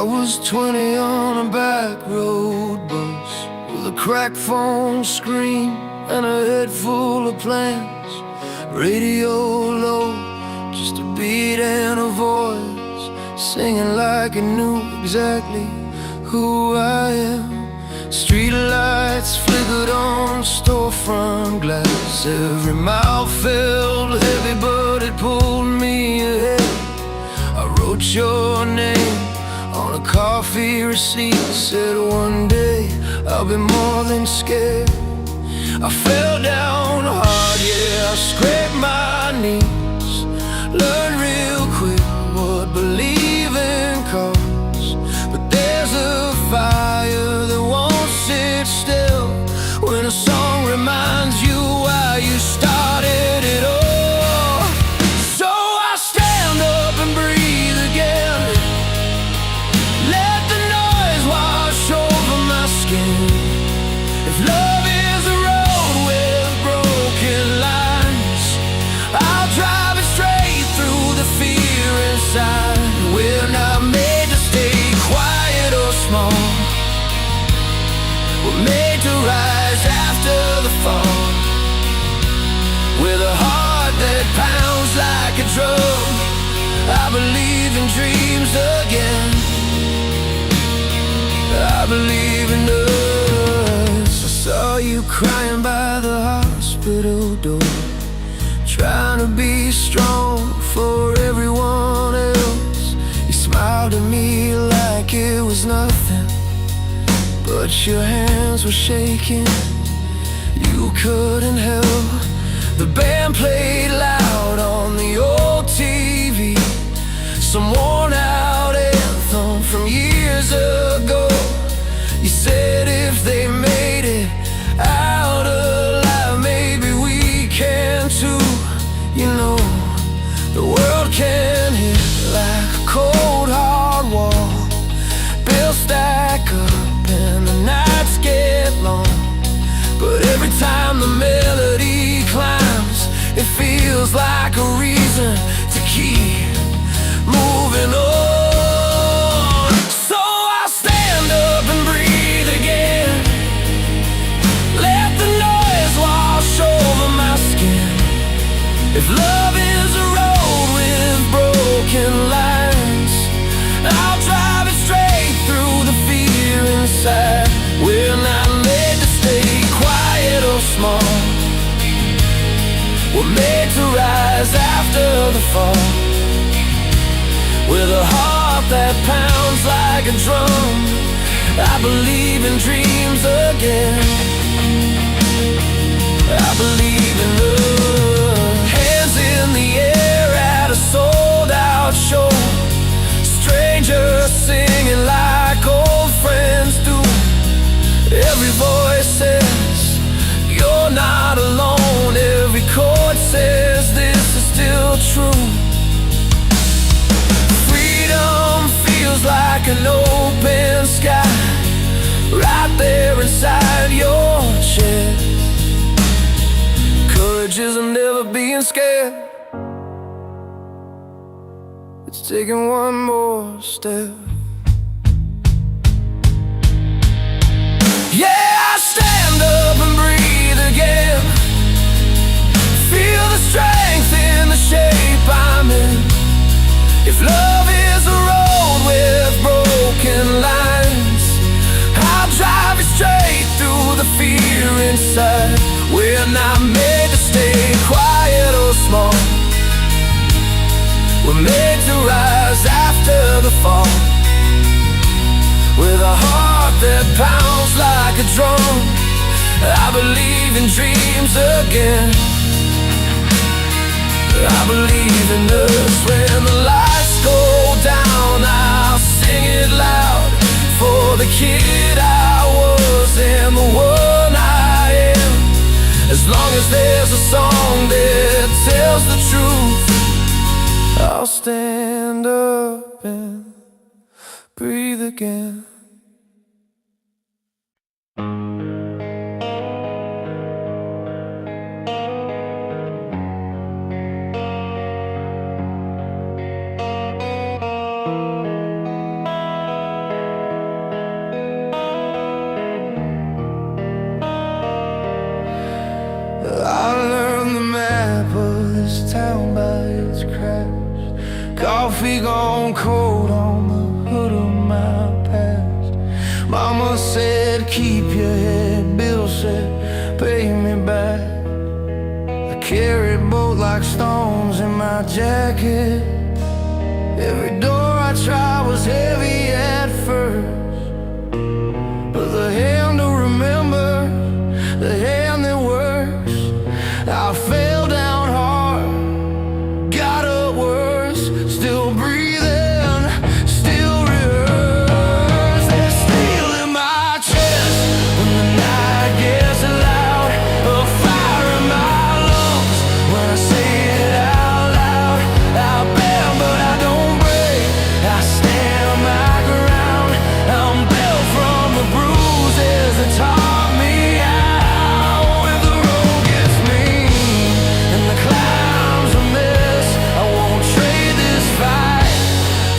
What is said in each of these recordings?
was 20 on a back road bus with a cracked phone screen and a head full of plans. Radio low, just a beat and a voice, singing like I knew exactly who I am. Street lights flickered on storefront glass. Every mile felt heavy, but it pulled me ahead. I wrote your name on a coffee receipt, said one day I'll be more than scared. I fell down hard, yeah, I scraped my knees. Learned real quick what believing costs. But there's a fire that won't sit still when a song reminds you why you started it all. So I stand up and breathe again. Let the noise wash over my skin. If love is a road with broken lines, I'll drive it straight through the fear inside. We're not made to stay quiet or small. We're made to rise after the fall, with a heart that pounds like a drum. I believe in dreams again. I believe in us. I saw you crying by the hospital door, trying to be strong for everyone else. You smiled at me like it was nothing, but your hands were shaking. You couldn't help. The band played loud on the old TV, some worn out anthem from years ago. You said if they made it out alive, maybe we can too. You know, the world can hit like a cold hard wall. Bills stack up and the nights get long, but every time the melody climbs, it feels like a reason to keep moving on. So I stand up and breathe again. Let the noise wash over my skin. If love is a road with broken lines, I'll drive it straight through the fear inside. We're not made to stay quiet or small. We're made to rise after the fall, with a heart that pounds like a drum. I believe in dreams again. I believe in love. Hands in the air at a sold-out show, strangers singing like old friends do. Every voice says you're not alone. Every chord says this is still true. Freedom feels like an open sky, right there inside your chest. Courage isn't never being scared, it's taking one more step. Yeah, I stand up and breathe again. Feel the strength in the shape I'm in. If love is a road with broken lines, I'll drive it straight through the fear inside. We're not made to stay quiet or small. We're made to rise after the fall, with a heart that pounds like a drum. I believe in dreams again. I believe in us. When the lights go down, I'll sing it loud for the kid I was and the one I am. As long as there's a song that tells the truth, I'll stand up and breathe again. coffee gone cold on the hood of my past. Mama said, keep your head, Bill said, pay me back. I carried both like stones in my jacket. Every door I tried was heavy at first, but the hand to remember, the hand that works. I fell down hard, got up worse, still breathing, still rehearse. There's steel in my chest when the night gets loud, a fire in my lungs when I say it out loud. I bend but I don't break, I stand my ground. I'm built from the bruises that taught me how. If the road gets me and the climb's a mess, I won't trade this fight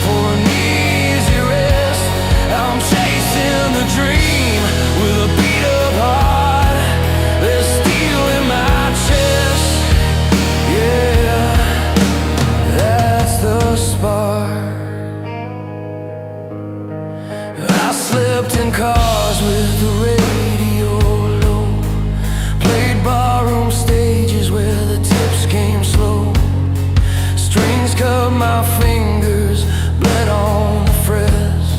for an easy rest. I'm chasing the dream with a beat up heart. There's steel in my chest, yeah, that's the spark. I slept in cars with the radio low, played barroom stages where the tips came slow. Strings cut my fingers, bled on the frets.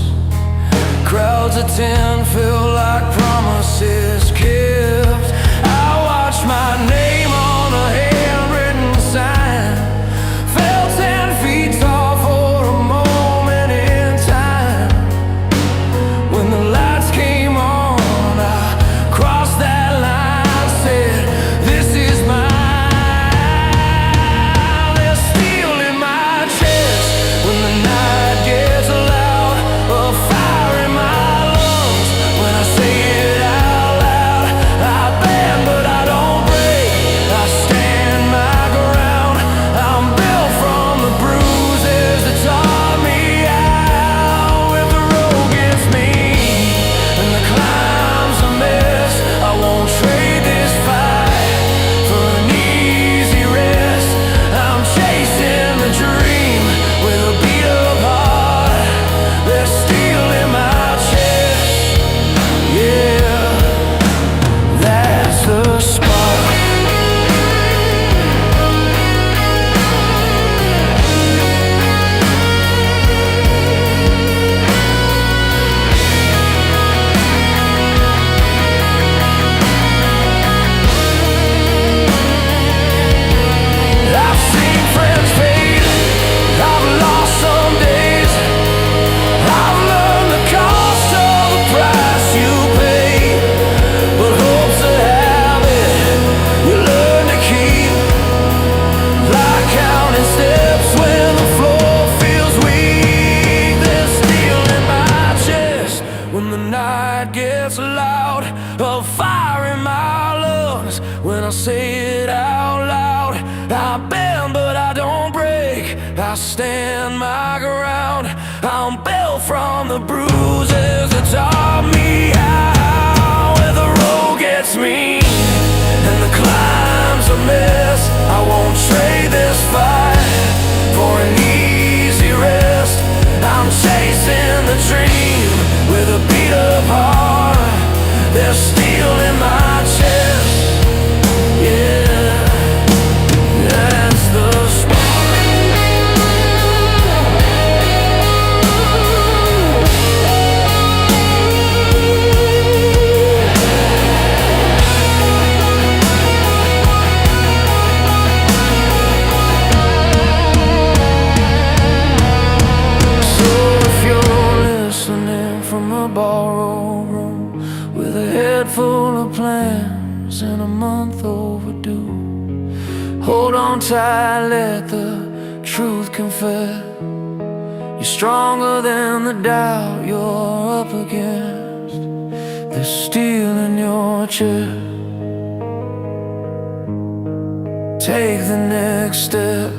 Crowds of 10 feel like promises kept. I watched my name on a handwritten sign, fell 10 feet tall for a moment in time. When the lights came on, I crossed that line, said, this is mine. There's steel in my chest when the night gets loud, a fire in my lungs when I say it out loud. I bend but I don't break, I stand my ground. I'm built from the bruises that taught me how. If the road gets me and the climb's a mess, I won't trade this fight for an easy rest. I'm chasing the dream with a beat up heart. There's steel in my chest, yeah, that's the spark. I've seen friends fade, I've lost some days, I've learned the cost of the price you pay. But hope's a habit you learn to keep, like counting steps when the floor feels weak. There's steel in my chest when the night gets loud, a fire in my lungs when I say it out loud. I bend but I don't break, I stand my ground. I'm built from the bruises that taught me how. If the road gets me and the climb's a mess, I won't trade this fight for an easy rest. I'm chasing the dream with a beat up heart. There's steel in my chest, yeah, that's the spark. So if you're listening from a borrowed room with a head full of plans and a month overdue, hold on tight, let the truth confess. You're stronger than the doubt you're up against. There's steel in your chest. Take the next step.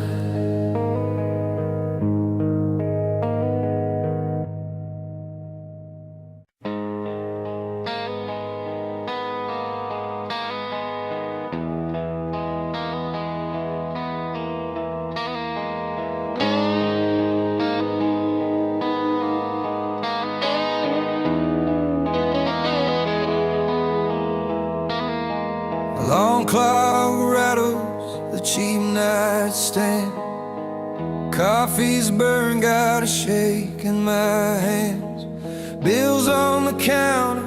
clock rattles the cheap nightstand. Coffee's burned, got a shake in my hands. Bills on the counter,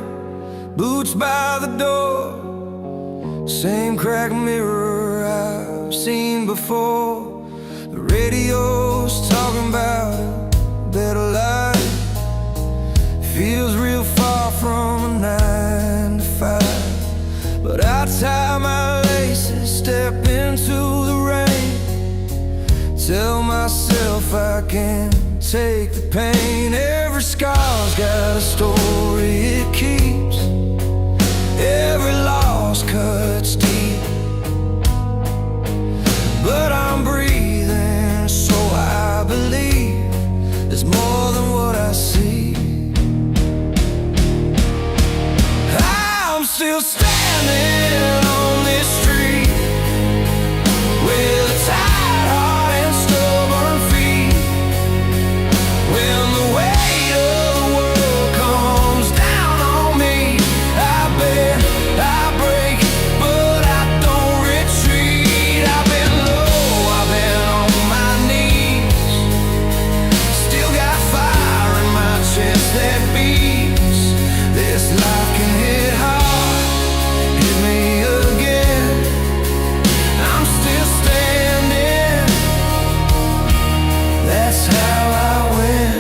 boots by the door. Same cracked mirror I've seen before. The radio's talking about a better life. Feels real far from a 9 to 5. But I tie my laces, step into the rain. Tell myself I can take the pain. Every scar's got a story it keeps. Every loss cuts deep. But I'm breathing, so I believe there's more than what I see. I'm still standing on this street with a tired heart and stubborn feet. When the weight of the world comes down on me, I bend, I break, but I don't retreat. I've been low, I've been on my knees. Still got fire in my chest that beats. This life can hit hard, hit me again. I'm still standing. That's how I win.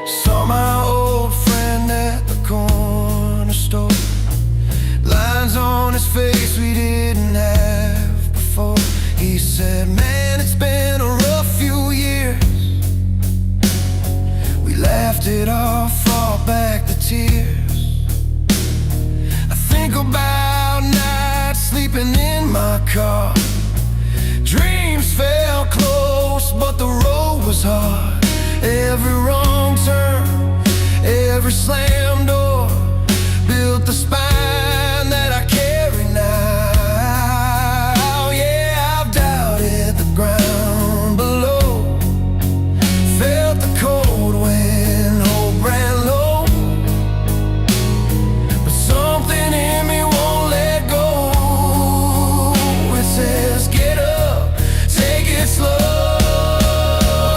Saw my old friend at the corner store. Lines on his face we didn't have before. He said, man, it's been a rough few years. We laughed it off, fought back the tears. I think about nights sleeping in my car. Dreams felt close, but the road was hard. Every wrong turn, every slam door built the spine that I carry now. Yeah, I've doubted the ground below, felt the cold when hope ran low. But something in me won't let go. It says get up, take it slow.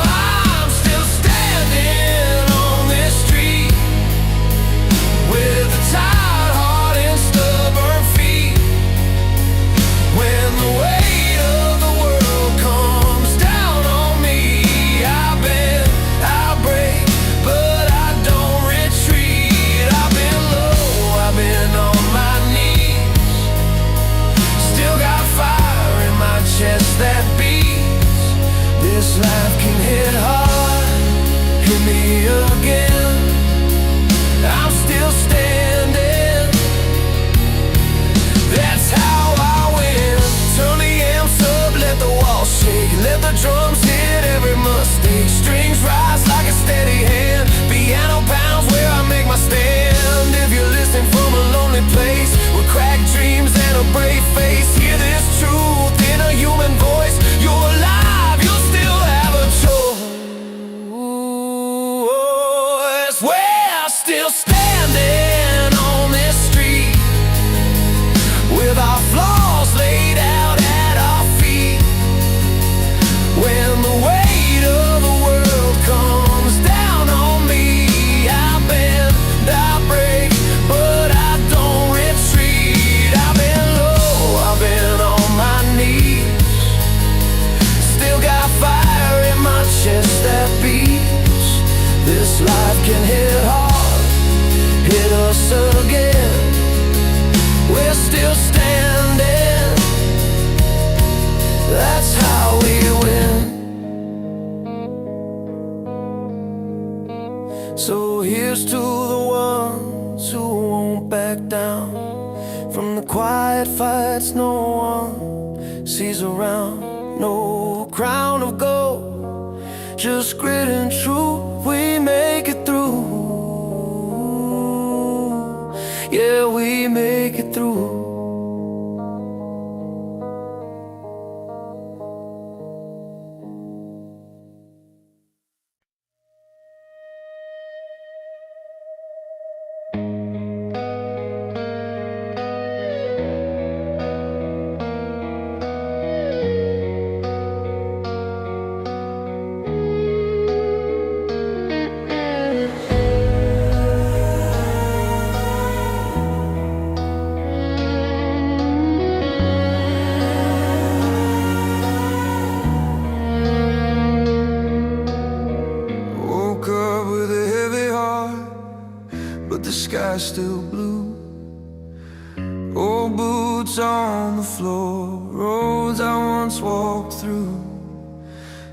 I'm still standing on this street with a tired heart and stubborn feet. When the weight of the world comes down on me, I bend, I break, but I don't retreat. I've been low, I've been on my knees. Still got fire in my chest that beats. This life can hit hard, hit me again. I'm still standing. That's how I win. Turn the amps up, let the walls shake, let the drums hit every mistake. Strings rise like a steady hand. Piano pounds where I make my stand. If you're listening from a lonely place with cracked dreams and a brave face, hear this truth in a human voice. You're alive, you'll still have a choice. We're still standing on this street with our flaws laid out at our feet. When the weight of the world comes down on me, I bend, I break, but I don't retreat. I've been low, I've been on my knees. Still got fire in my chest that beats. This life can hit hard, hit us again. We're still standing. That's how we win. So here's to the ones who won't back down from the quiet fights no one sees around. No crown of gold, just grit and truth. We make it through. Yeah, we make it through. floor, roads I once walked through.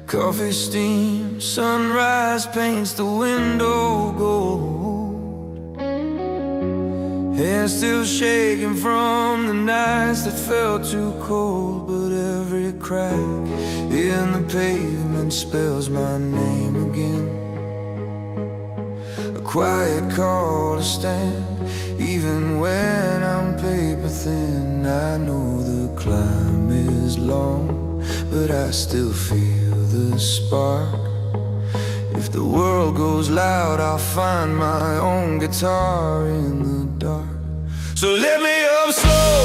Coffee steam, sunrise paints the window gold. Hair still shaking from the nights that felt too cold. But every crack in the pavement spells my name again. A quiet call to stand, even when I'm paper thin. I know the climb is long, but I still feel the spark. If the world goes loud, I'll find my own guitar in the dark. So let me up slow,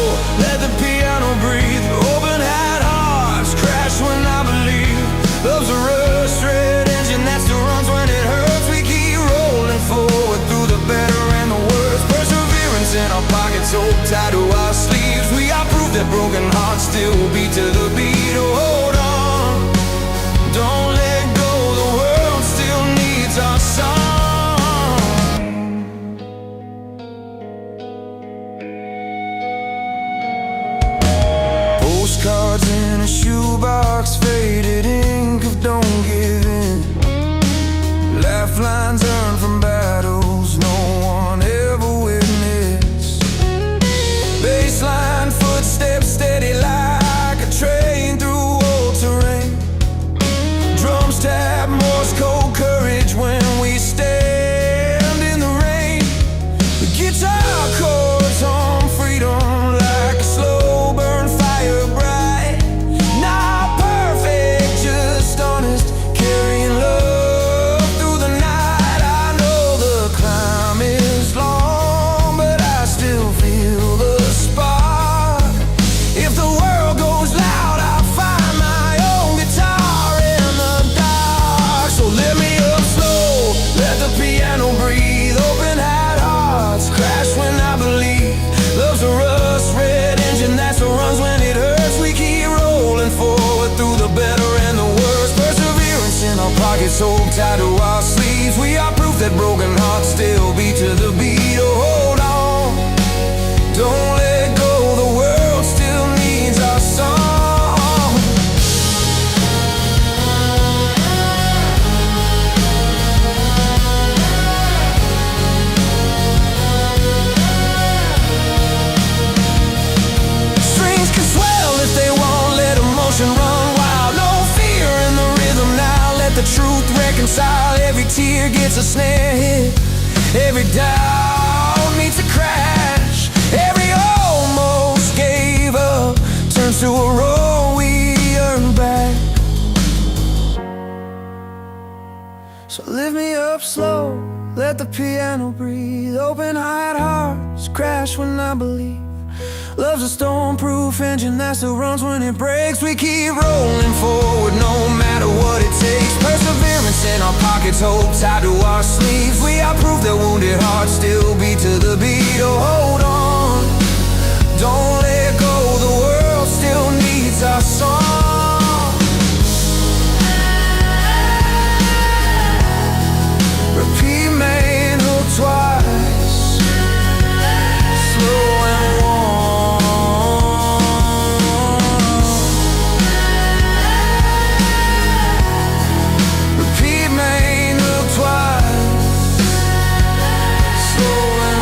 let the piano breathe. Open-eyed hearts crash when I believe. Love's a rust-red engine that still runs when it hurts. We keep rolling forward through the better and the worst. Perseverance in our pockets, hope tied to our sleeves. We are proof that broken hearts still beat to the beat. Oh, hold on, don't let go, the world still needs our song. Postcards in a shoebox, faded ink of don't give in. Lifelines earned from battles no one ever witnessed. Baseline footsteps steady like a train through old terrain. Drums tap Morse code courage when we stand in the rain. The guitar chords hum freedom like a slow burn fire bright. Not perfect, just honest, carrying love through the night. I know the climb is long, but I still feel the spark. If the world goes loud, I'll find my own guitar in the dark. So let me up slow, let the piano breathe. Open-eyed hearts crash when I believe. Love's a rust-red engine that still runs when it hurts. We keep rolling forward through the better and the worst. Perseverance in our pockets, hope tied to our sleeves. We are proof that broken hearts still beat to the beat. Oh, hold on, don't let go, the world still needs our song. Strings can swell if they won't let emotion run wild. No fear in the rhythm now, let the truth reconcile. Every tear gets a snare hit, every doubt meets a crash. Every almost gave up turns to a roll we earn back. So lift me up slow, let the piano breathe. Open-eyed hearts crash when I believe. Love's a stone-proof engine that still runs when it breaks. We keep rolling forward no matter what it takes. Perseverance in our pockets, hope tied to our sleeves. We are proof that wounded hearts still beat to the beat. Oh, hold on, don't let go, the world still needs our song. Repeat main hook twice, slow and warm. Repeat main hook twice, slow and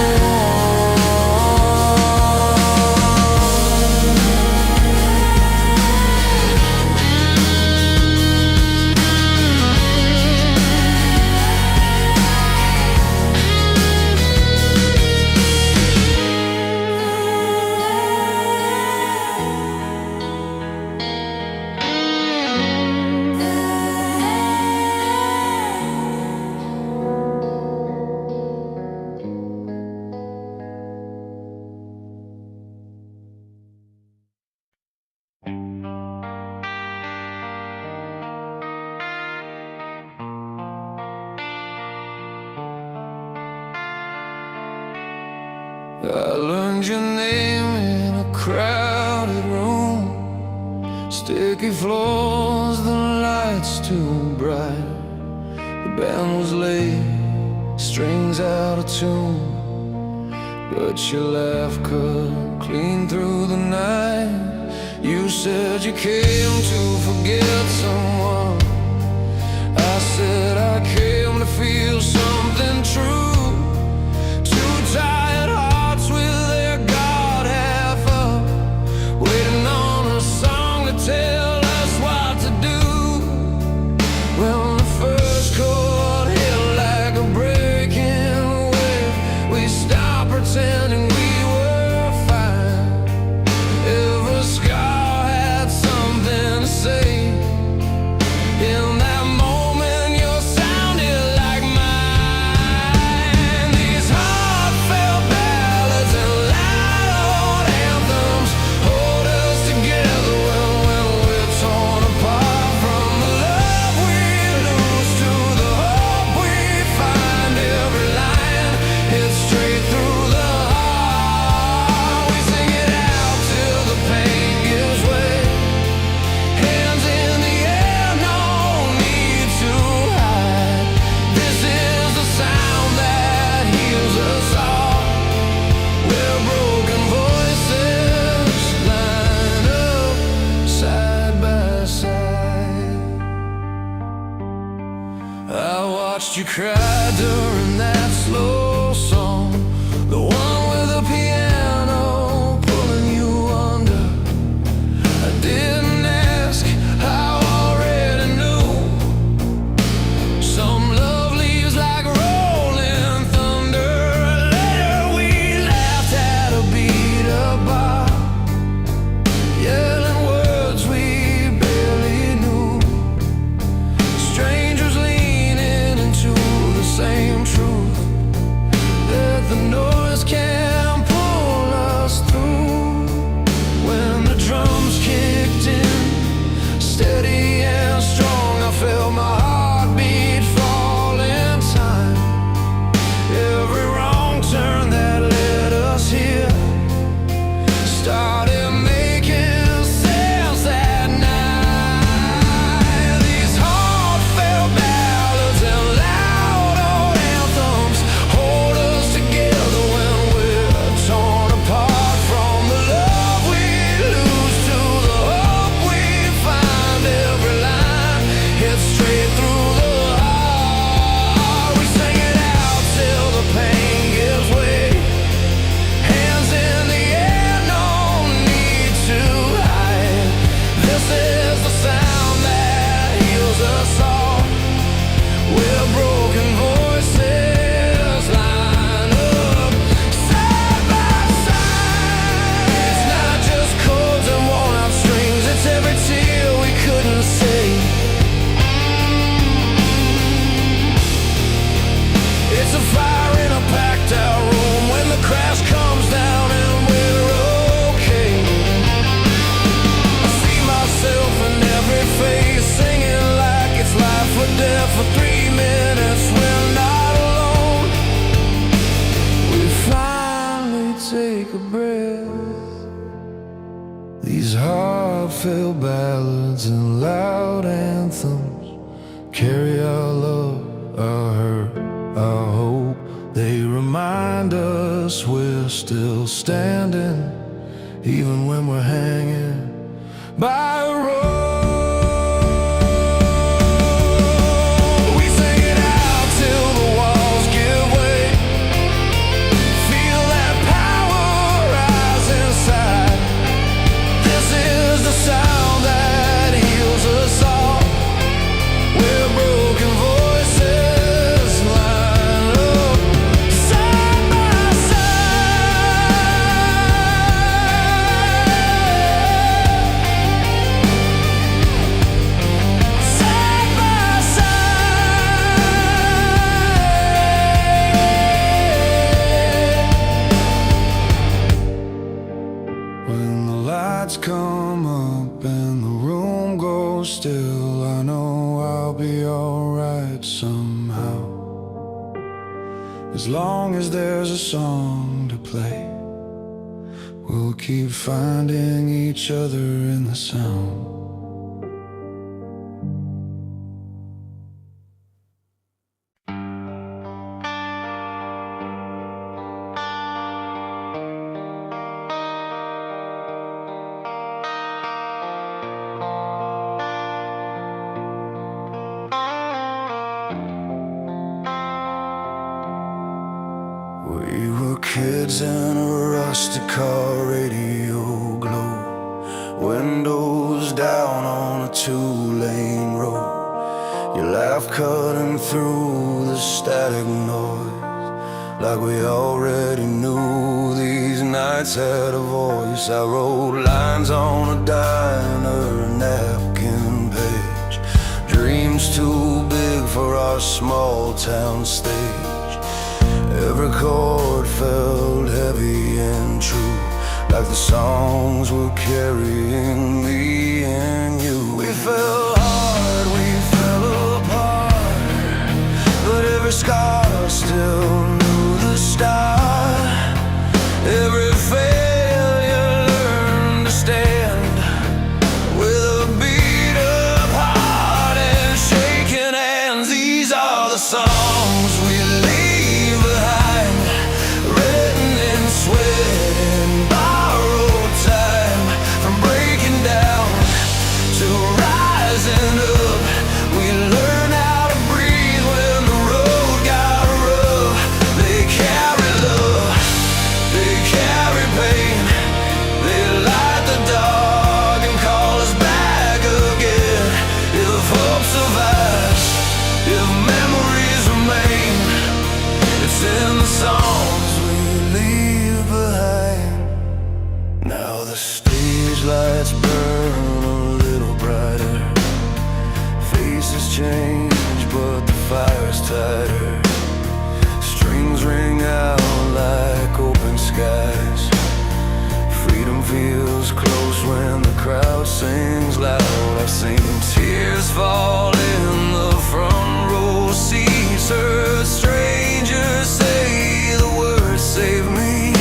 I learned your name in a crowded room. Sticky floors, the lights too bright. The band was late, strings out of tune, but your laugh cut clean through the night. said you came to forget someone. I said I came to feel something true. Two tired hearts with their guard half up, waiting on a song to tell us what to do. When the first chord hit like a breaking wave, we stopped pretending we were fine. Every scar had something to say. In that moment you sounded like mine. These heartfelt ballads and loud anthems hold us together when we're torn apart. From the love we lose to the hope we find, every line hits straight through the heart. We sing it out till the pain gives way. Hands in the air, no need to hide. This is the sound that heals us all. Where broken voices line up side by side. I watched you cry during that slow song, the one with the piano pulling you under. I didn't ask, I already knew. Some love leaves like rolling thunder. Later we laughed at a beat up bar, yelling words we barely knew. Strangers leaning into the same truth, that the noise can pull us through. When the drums kicked in, steady and strong, I felt my heartbeat fall in time. Every wrong turn that led us here started making sense that night. These heartfelt ballads and loud old anthems hold us together when we're torn apart. From the love we lose to the hope we find, every line hits straight through the heart. We sing it out till the pain gives way. Hands in the air, no need to hide. This is the sound that heals us all. Where broken voices line up side by side. It's not just chords and worn out strings, it's every tear we couldn't say. It's a fire in a packed out room when the crash comes down and we're okay. I see myself in every face, singing like it's life or death for 3 minutes. We're not alone. We finally take a breath. These heartfelt ballads and loud anthems carry our love, our hurt, our hope. They remind us we're still standing, even when we're hanging by a rope. We sing it out till the walls give way. Feel that power rise inside. This is the sound that heals us all. Where broken voices line up side by side. Side by side. When the lights come up and the room goes still, I know I'll be alright somehow. As long as there's a song to play, we'll keep finding each other in the sound. Kids in a rusty car, radio glow, windows down on a two-lane road. Your laugh cutting through the static noise, like we already knew these nights had a voice. I wrote lines on a diner napkin page, dreams too big for our small town stage. Every chord felt heavy and true, like the songs were carrying me and you. We fell hard, we fell apart, but every scar still knew the start. Every failure learned to stand, with a beat of heart and shaking hands. These are the songs we leave behind, written in sweat and borrowed time. From breaking down to rising up, we learn how to breathe when the road got rough. They carry love, they carry pain, they light the dark and call us back again. If hope survives, if memories remain, it's in the songs we leave behind. Now the stage lights burn a little brighter, faces change but the fire's tighter. Strings ring out like open skies, freedom feels close when the crowd sings loud. I've seen tears fall in the front row seats, heard strangers say the words save me.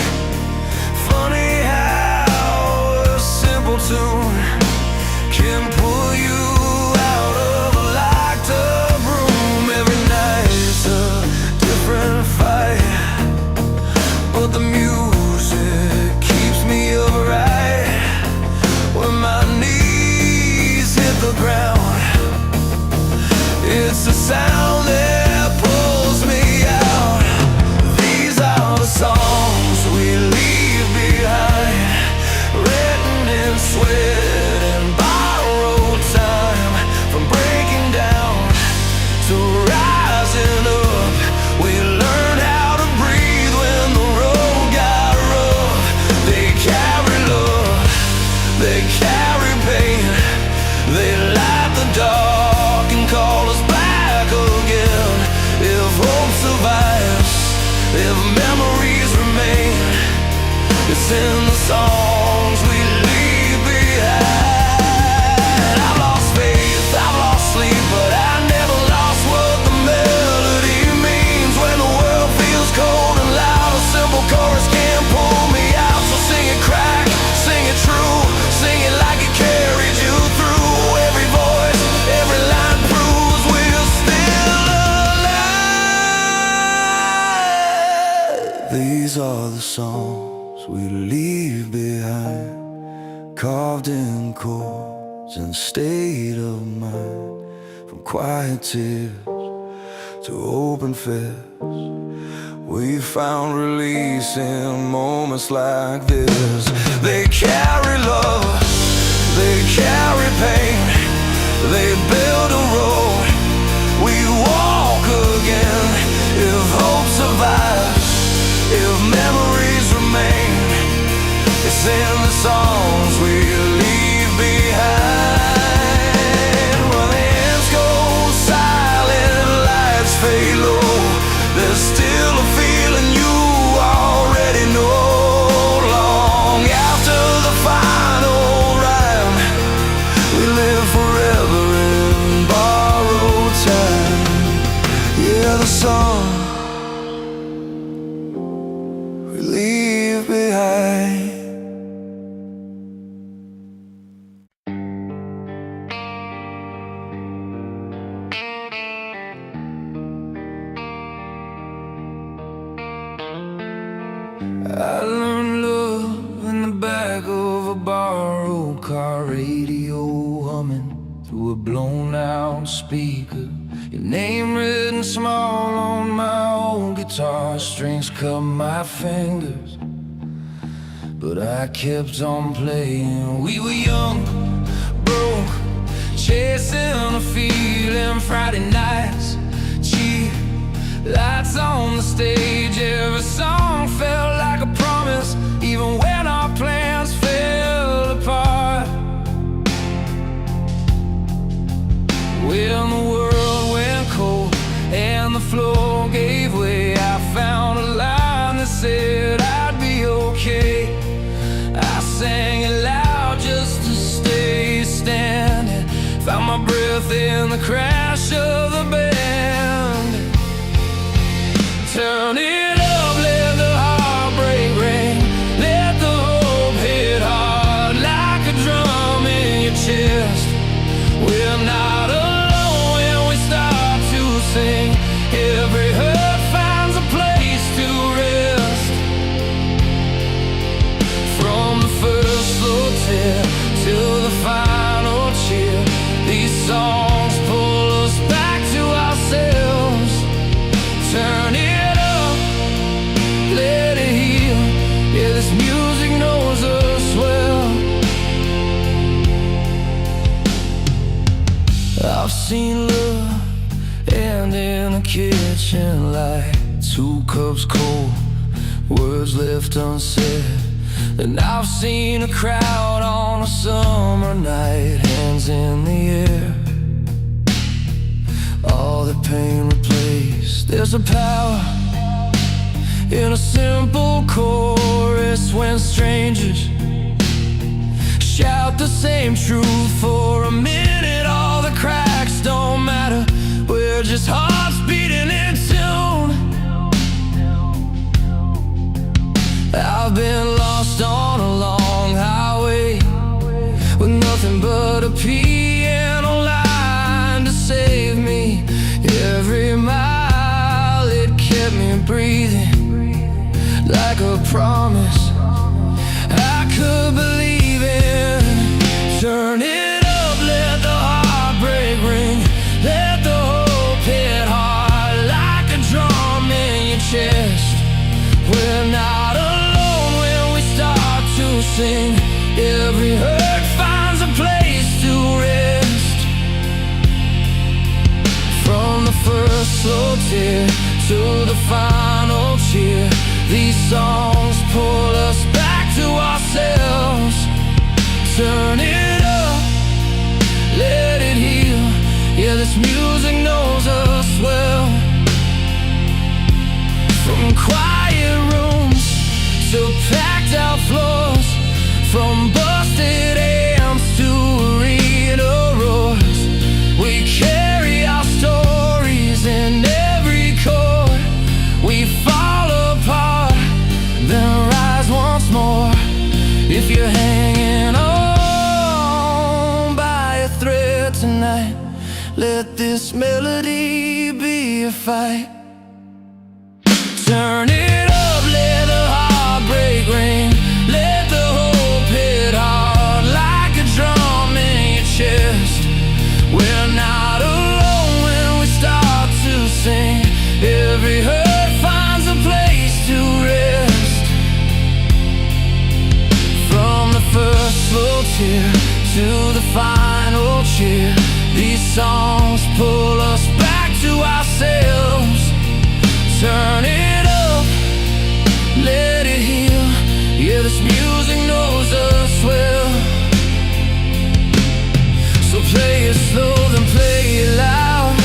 Funny how a simple tune can pull you out of a locked up room. Every night's a different fight, but the music keeps me upright. When my knees hit the ground, it's the sound that pulls me out. These are the songs we leave behind, written in sweat and borrowed time. From breaking down to rising up, we learn how to breathe when the road got rough. They carry love, they carry pain, they light the dark and call us back again. If hope survives, if memories remain, it's in the songs we leave behind. I've lost faith, I've lost sleep, but I never lost what the melody means. When the world feels cold and loud, a simple chorus can pull me out. So sing it crack, sing it true, sing it like it carried you through. Every voice, every line proves we're still alive. These are the songs we leave behind, carved in chords and state of mind. From quiet tears to open fists, we found release in moments like this. They carry love, they carry pain, they build a road, we walk again. If hope survives, if memories remain, it's in the songs we leave behind. When the ends go silent, lights fade low, there's still a feeling you already know. Long after the final rhyme, we live forever in borrowed time. Yeah, the song we leave behind. I learned love in the back of a borrowed car, radio humming through a blown out speaker. Your name written small on my old guitar. Strings cut my fingers, but I kept on playing. We were young, broke, chasing a feeling. Friday nights, cheap lights on the stage. Every song felt like a promise, even when our plans fell apart. When the world went cold and the floor gave way, I found a line that said I'd be okay. I sang it loud just to stay standing. Found my breath in the crash of the band. Turn it up, let the heartbreak ring. Let the hope hit hard like a drum in your chest. We're not alone when we start to sing. Every hurt finds a place to rest. From the first slow tear to the final cheer, these songs pull us back to ourselves. Turn it up, let it heal. Yeah, this music knows us well. I've seen love end in a kitchen light, 2 cups cold, words left unsaid. And I've seen a crowd on a summer night, hands in the air, all the pain replaced. There's a power in a simple chorus when strangers shout the same truth for a minute. All the cracks don't matter, we're just hearts beating in tune. I've been lost on a long highway with nothing but a piano line to save me. Every mile it kept me breathing like a promise I could believe in. Turn it up, let the heartbreak ring. Let the hope hit hard like a drum in your chest. We're not alone when we start to sing. Every hurt finds a place to rest. From the first slow tear to the final cheer, these songs pull us back to ourselves. Turn it up, let it heal. Yeah, this music knows us well. From quiet rooms to packed out floors, from busted amps to arena roars, we carry our stories in every chord. We fall apart, then rise once more. If you're hanging on by a thread tonight, let this melody be a fight. Turn it up, let the heartbreak ring. Let the hope hit hard like a drum in your chest. We're not alone when we start to sing. Every hurt finds a place to rest. From the first slow tear to the final cheer, these songs pull us back to ourselves. Turn it up, let it heal. Yeah, this music knows us well. So play it slow, then play it loud.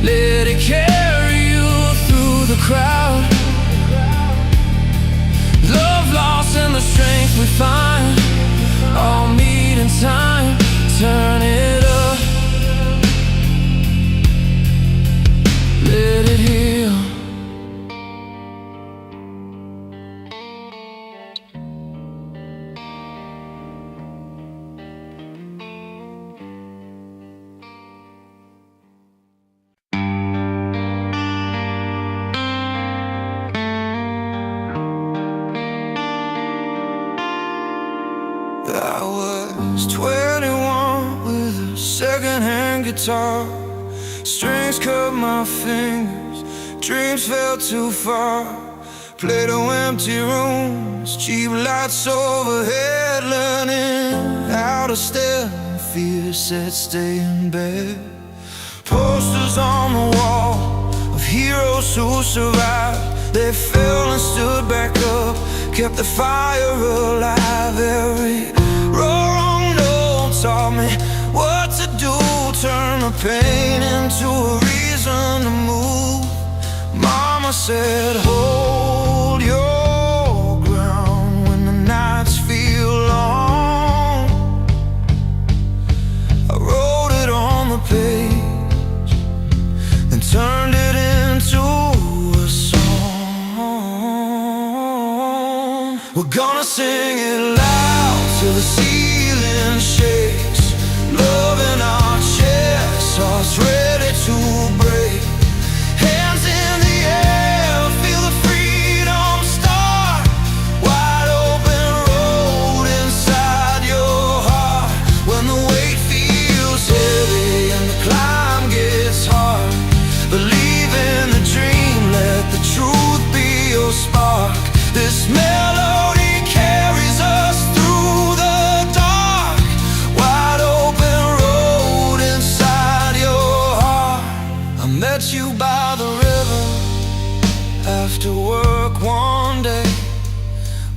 Let it carry you through the crowd. Love lost and the strength we find all meet in time. Turn it up, let it heal. I was 21 with a second-hand guitar, Strings cut my fingers, dreams fell too far. Played on empty rooms, cheap lights overhead. Learning how to stare, fear said stay in bed. Posters on the wall of heroes who survived. They fell and stood back up, kept the fire alive. Every wrong note taught me what to do. Turn the pain into a reason to move. Mama said, hold your ground when the nights feel long. I wrote it on the page, then turned it into a song. We're gonna sing it loud till the ceiling shakes. Love in our chests, hearts ready to break. Hands in the air, feel the freedom start. Wide open road inside your heart. When the weight feels heavy and the climb gets hard, believe in the dream, let the truth be your spark. This melody carries us through the dark. Wide open road inside your heart. I met you by the river after work one day.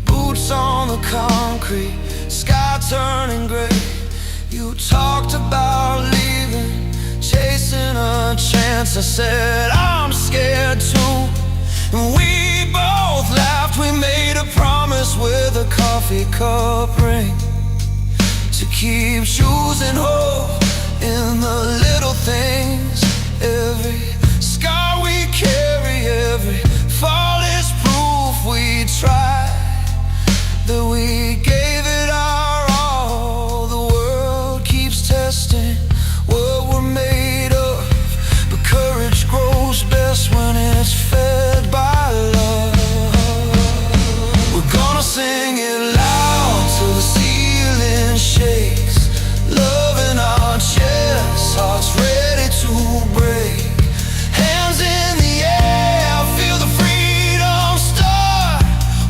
Boots on the concrete, sky turning gray. You talked about leaving, chasing a chance. I said I'm scared too, and we both laughed. We made a promise with a coffee cup ring to keep choosing hope in the little things. Every scar we carry, every fall is proof we tried, that we gave it our all. The world keeps testing what we're made of, but courage grows best when it's fed by love. We're gonna sing it loud till the ceiling shakes. Love in our chests, hearts ready to break. Hands in the air, feel the freedom start.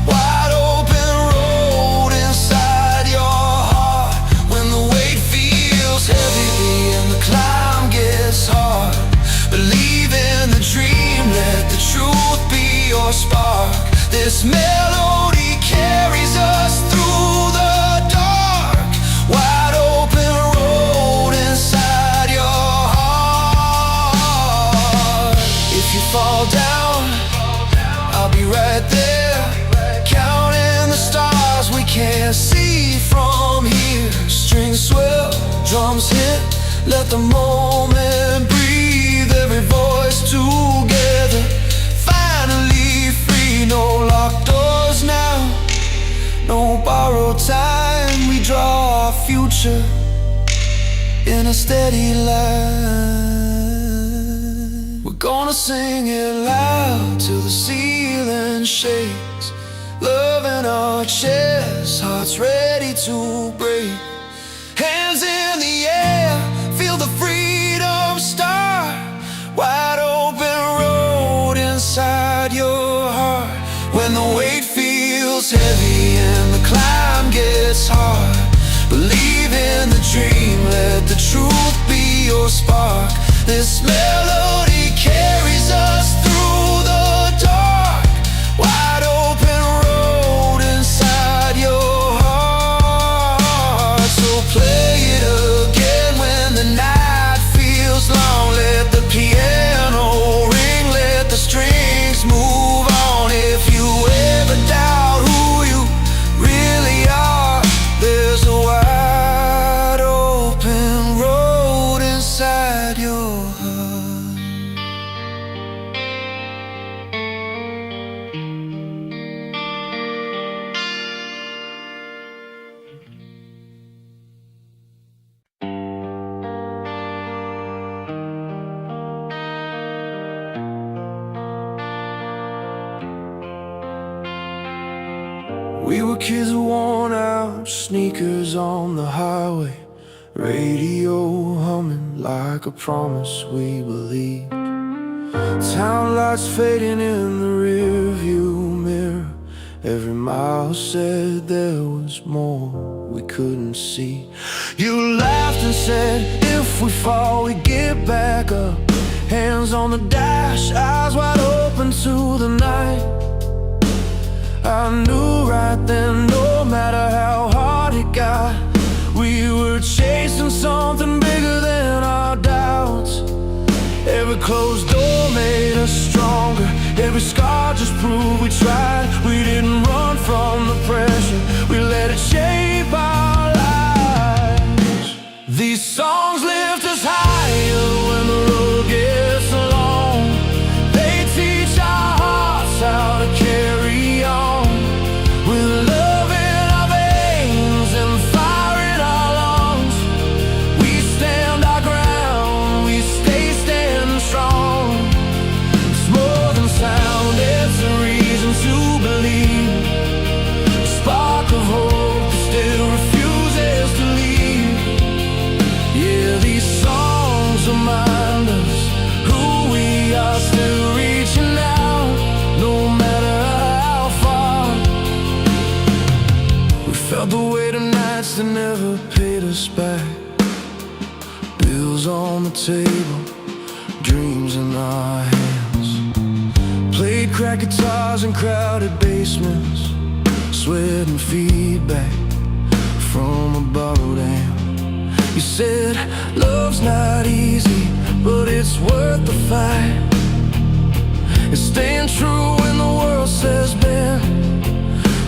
Wide open road inside your heart. When the weight feels heavy and the climb gets hard, believe in the dream, let the truth be your spark. This melody carries us through the dark. Wide open road inside your heart. If you fall down, I'll be right there, counting the stars we can't see from here. Strings swell, drums hit, let the moment breathe. Every voice together, finally free. No locked doors now, no borrowed time. We draw our future in a steady line. We're gonna sing it loud till the ceiling shakes. Love in our chests, hearts ready to break. Hands in the air, feel the freedom start. Wide open road inside your heart. When the weight feels heavy and the climb gets hard, believe in the dream, let the truth be your spark. This melody carries us through the dark. Wide open road inside your heart. So play it again when the night feels long. Let the piano ring, let the strings move on. If you ever doubt who you really are, there's a wide open road inside your heart. We were kids worn out, sneakers on the highway, radio humming like a promise we believed. Town lights fading in the rearview mirror. Every mile said there was more we couldn't see. You laughed and said, if we fall, we get back up. Hands on the dash, eyes wide open to the night. I knew right then, no matter how hard it got, we were chasing something bigger than our doubts. Every closed door made us stronger. Every scar just proved we tried. We didn't run from the pressure, we let it shape our lives. These songs lift us higher when the road gets long. They teach our hearts how to carry on. With love in our veins and fire in our lungs, we stand our ground, we stay standing strong. It's more than sound, it's a reason to believe. A spark of hope that still refuses to leave. Yeah, these songs remind us who we are, still reaching out, no matter how far. We felt the weight of nights that never paid us back. Bills on the table, dreams in our hands. Played cracked guitars in crowded basements, sweat and feedback from a borrowed amp. You said, love's not easy, but it's worth the fight. It's staying true when the world says bend.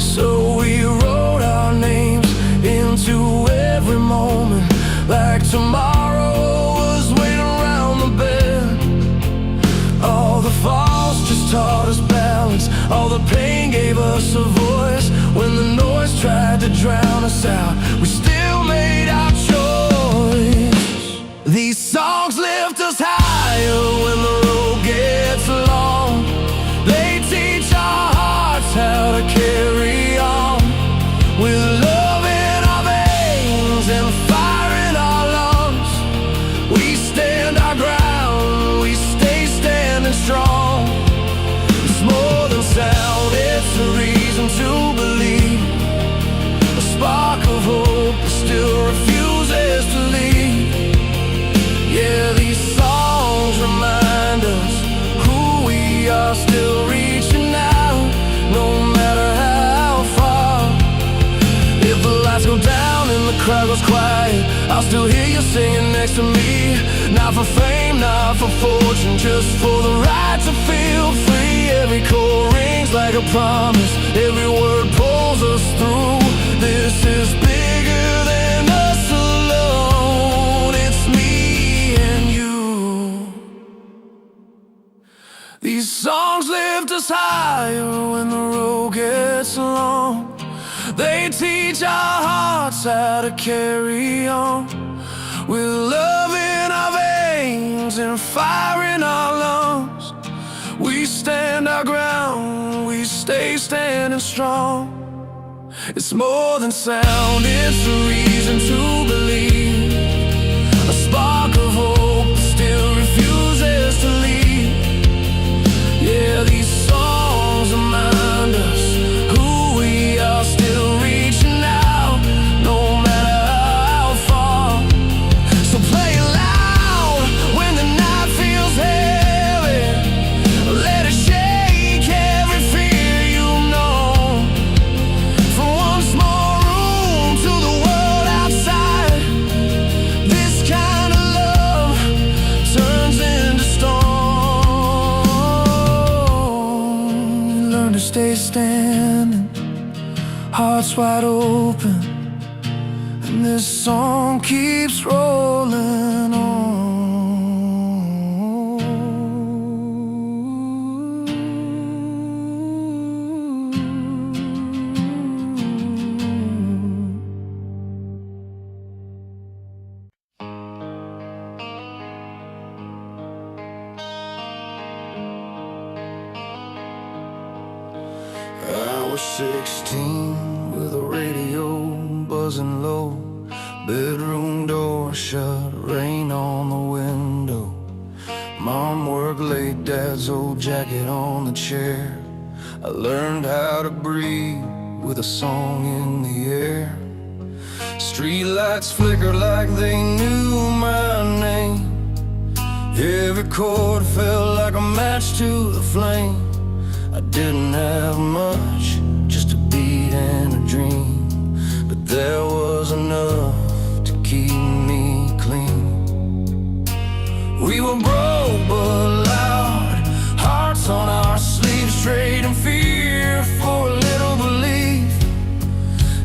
So we wrote our names into every moment, like tomorrow was waiting around the bend. All the falls just taught us balance. All the pain gave us a voice. When the noise tried to drown us out, we still made our choice. These songs lift us higher when the road gets long. They teach our hearts how to carry on. With love in our veins and fire in our lungs, we stand our ground, we stay standing strong. It's more than sound, it's a reason to believe. A spark of hope that still refuses to leave. Yeah, these songs remind us who we are, still reaching out, no matter how far. If the lights go down and the crowd goes quiet, I'll still hear you singing next to me. Not for fame, not for fortune, just for the right to feel free. Every chord rings like a promise, every word pulls us through. This is bigger than us alone, it's me and you. These songs lift us higher when the road gets long. They teach our hearts how to carry on. With love in our veins and fire in our lungs, we stand our ground, we stay standing strong. It's more than sound, it's a reason to believe. A spark of hope that still refuses to leave. Yeah, these songs remind us who we are, still reaching out, no matter how far. So play it loud when the night feels heavy. Let it shake every fear you know. From one small room to the world outside, this kind of love turns into storm. Learn to stay standing, hearts wide open, and this song keeps rolling on. I was 16 with a radio buzzing low, Bedroom door shut, rain on the window. Mom worked late, Dad's old jacket on the chair. I learned how to breathe with a song in the air. Streetlights flickered like they knew my name. Every chord felt like a match to the flame. I didn't have much, just a beat and a dream, but there was enough to keep me clean. We were broke but loud, hearts on our sleeves, trading fear for a little belief.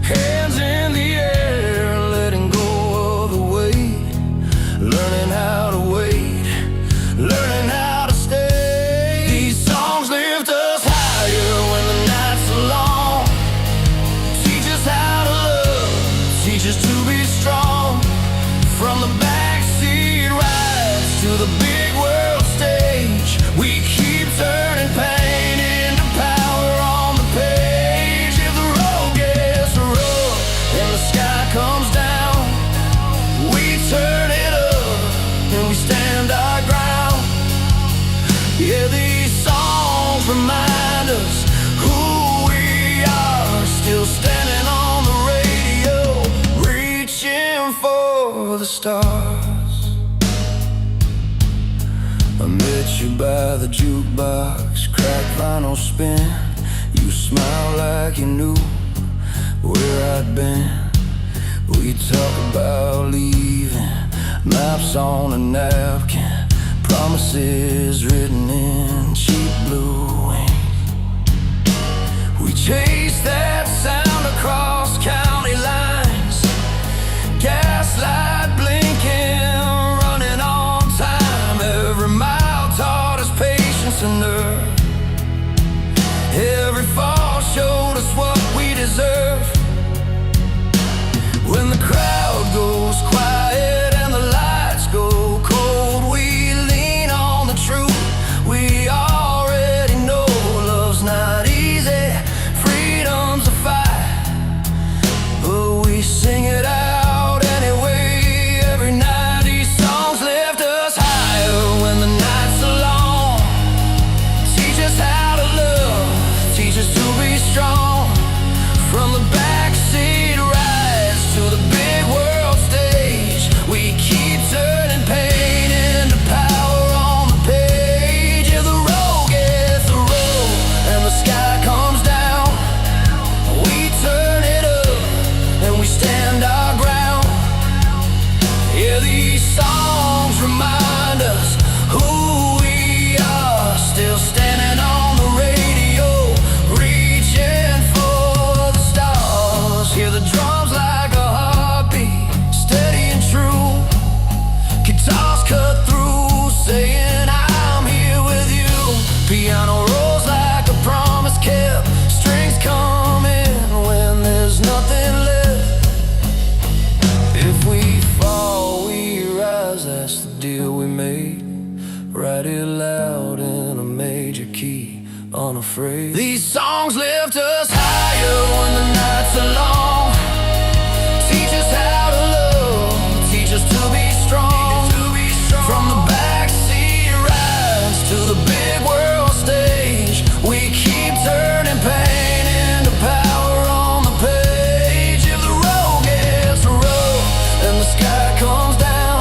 Hands in the air, letting go of the weight, learning how to wait, learning how to stay. These songs lift us higher when the nights are long, teach us how to love, teach us to be strong. From the backseat rides to the big world stage, we keep turning pain into power on the page. If the road gets rough and the sky comes down, we turn it up and we stand our ground. Yeah, these songs remind us who we are, still standing on the radio, reaching for the stars. I met you by the jukebox, cracked vinyl spin. You smiled like you knew where I'd been. We talk about leaving, maps on a napkin, promises written in cheap blue ink. We chase that sound across county lines, gaslight blinking, running on time. Every mile taught us patience and nerve. Every fall showed us what we deserve. When the crowd goes quiet and the lights go cold, we lean on the truth we already know. Love's not easy, freedom's a fight, but we sing it out anyway. Every night these songs lift us higher when the nights are long, teach us how to love, teach us to be strong. From the backseat rides to the big world stage, we keep turning pain into power on the page. If the road gets rough and the sky comes down, we turn it up and we stand our ground. Yeah, these songs remind us who we are, still standing on the radio, reaching for the stars. Hear the drums like a heartbeat, steady and true. Guitars cut through, saying I'm here with you. Piano rolls like a promise kept, strings come in when there's nothing left. If we fall, we rise, that's the deal we made. Write it loud in a major key, unafraid. These songs lift us higher when the nights are long, teach us how to love, teach us to be strong. From the backseat rides to the big world stage, we keep turning pain into power on the page. If the road gets rough and the sky comes down,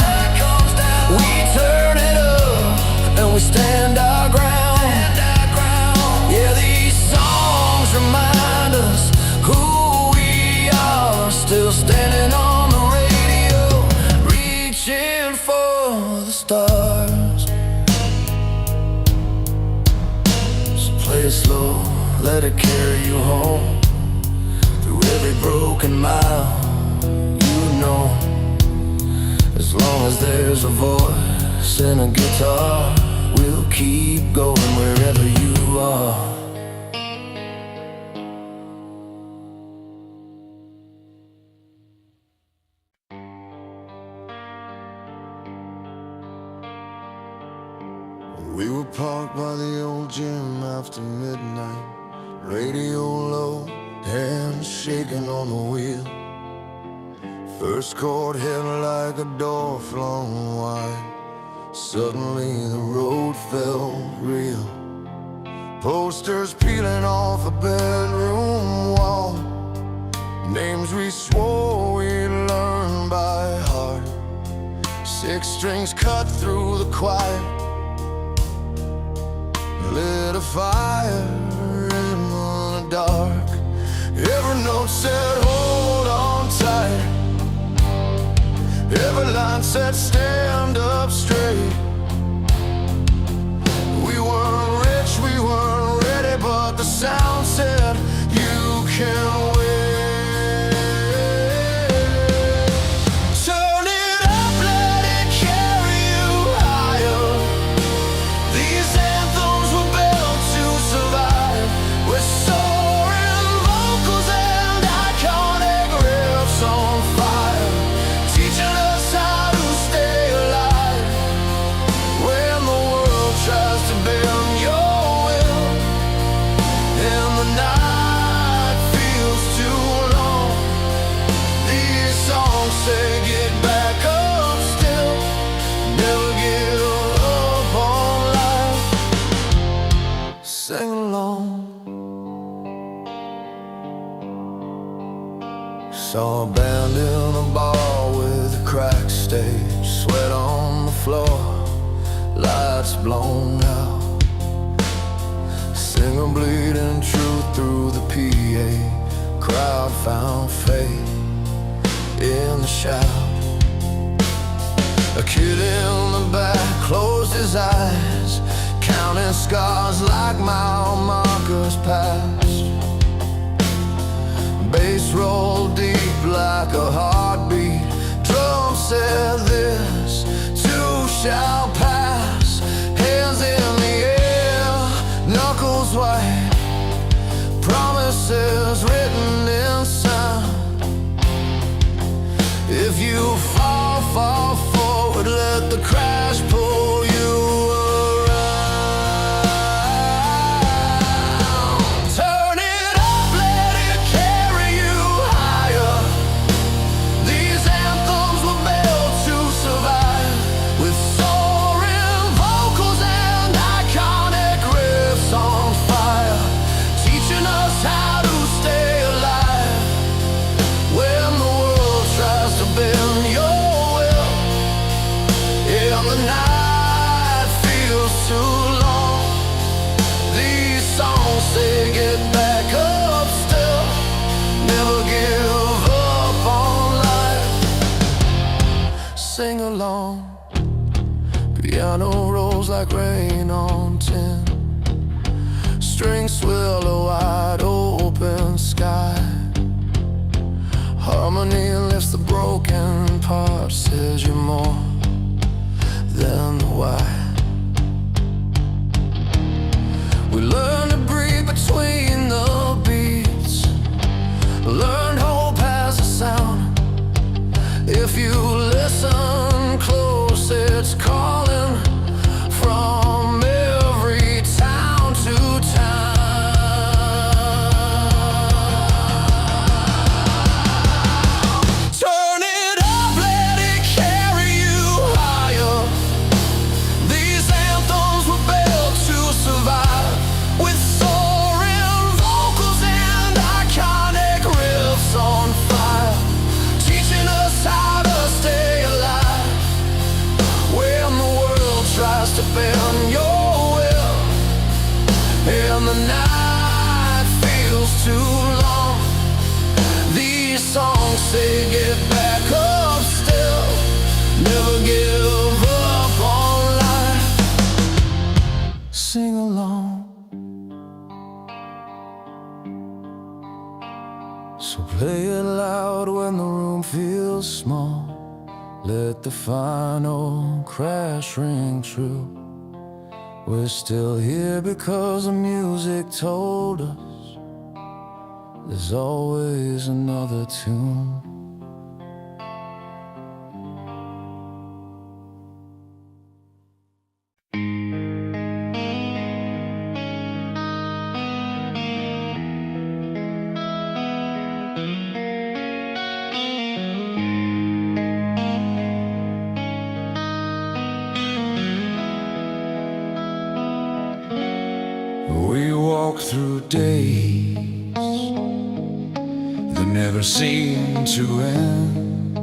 we turn it up and we stand our ground. Yeah, these songs remind us who we are, still standing on the radio, reaching for the stars. So play it slow, let it carry you home, through every broken mile. You know, as long as there's a voice and a guitar, we'll keep going wherever you are. We were parked by the old gym after midnight, radio low, hands shaking on the wheel. First chord hit like a door flung wide. Suddenly the road felt real. Posters peeling off a bedroom wall. Names we swore we'd learn by heart. Six strings cut through the quiet, lit a fire in the dark. Every note said hold on tight. Every line said stand up straight. We weren't rich, we weren't ready, but the sound said you can wait. Turn it up, let it carry you higher. These anthems were built to survive, with soaring vocals and iconic riffs on fire, teaching us how to stay alive when the world tries to bend your will and the night feels too long. These songs say get back up still, never give up on life. Sing along. Saw a band in a bar with a cracked stage, sweat on the floor, lights blown out. Singer bleeding truth through the PA. Crowd found faith in the shout. A kid in the back closed his eyes, counting scars like mile markers past. Bass rolled deep like a heartbeat. Drum said this too shall pass. Hands in the air, knuckles white, promises written in sand. If you fall, fall forward, let the crash pull you around. Turn it up, let it carry you higher. These anthems were built to survive, with soaring vocals and iconic riffs on fire, teaching us how to stay alive when the world tries to bend your will and the night feels too long. These songs say get back up still, never give up on life. Sing along. Piano rolls like rain on tin. Strings swirl a wide open sky. Harmony lifts the broken parts, says you're more than the why. We learn to breathe between the beats, learn hope has a sound. If you listen close, it's calling from every town to town. Turn it up, let it carry you higher. These anthems were built to survive, with soaring vocals and iconic riffs on fire, teaching us how to stay alive when the world tries to bend your will and the night feels too long. These songs say get back up still, never give up on life. Sing along. So play it loud when the room feels small. Let the final crash ring true. We're still here because the music told us there's always another tune. walk through days that never seem to end.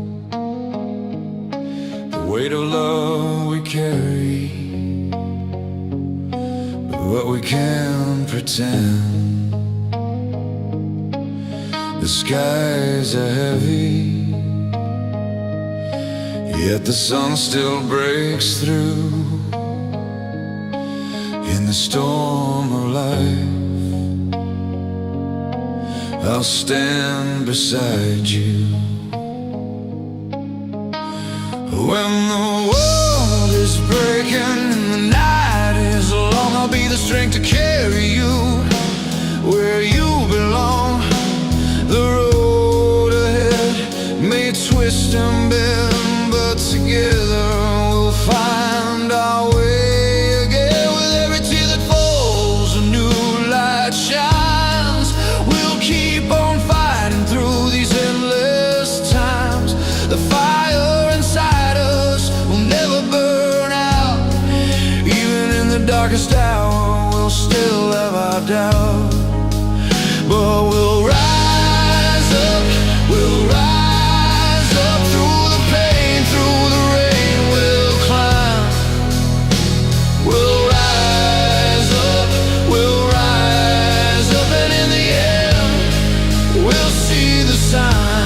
The weight of love we carry, but what we can't pretend. The skies are heavy, yet the sun still breaks through. In the storm of life, I'll stand beside you. When the world is breaking and the night is long, I'll be the strength to carry you where you belong. The road ahead may twist and bend, but together we'll find our way. Darkest hour, we'll still have our doubt, but we'll rise up, we'll rise up through the pain, through the rain, we'll climb. We'll rise up, and in the end, we'll see the signs.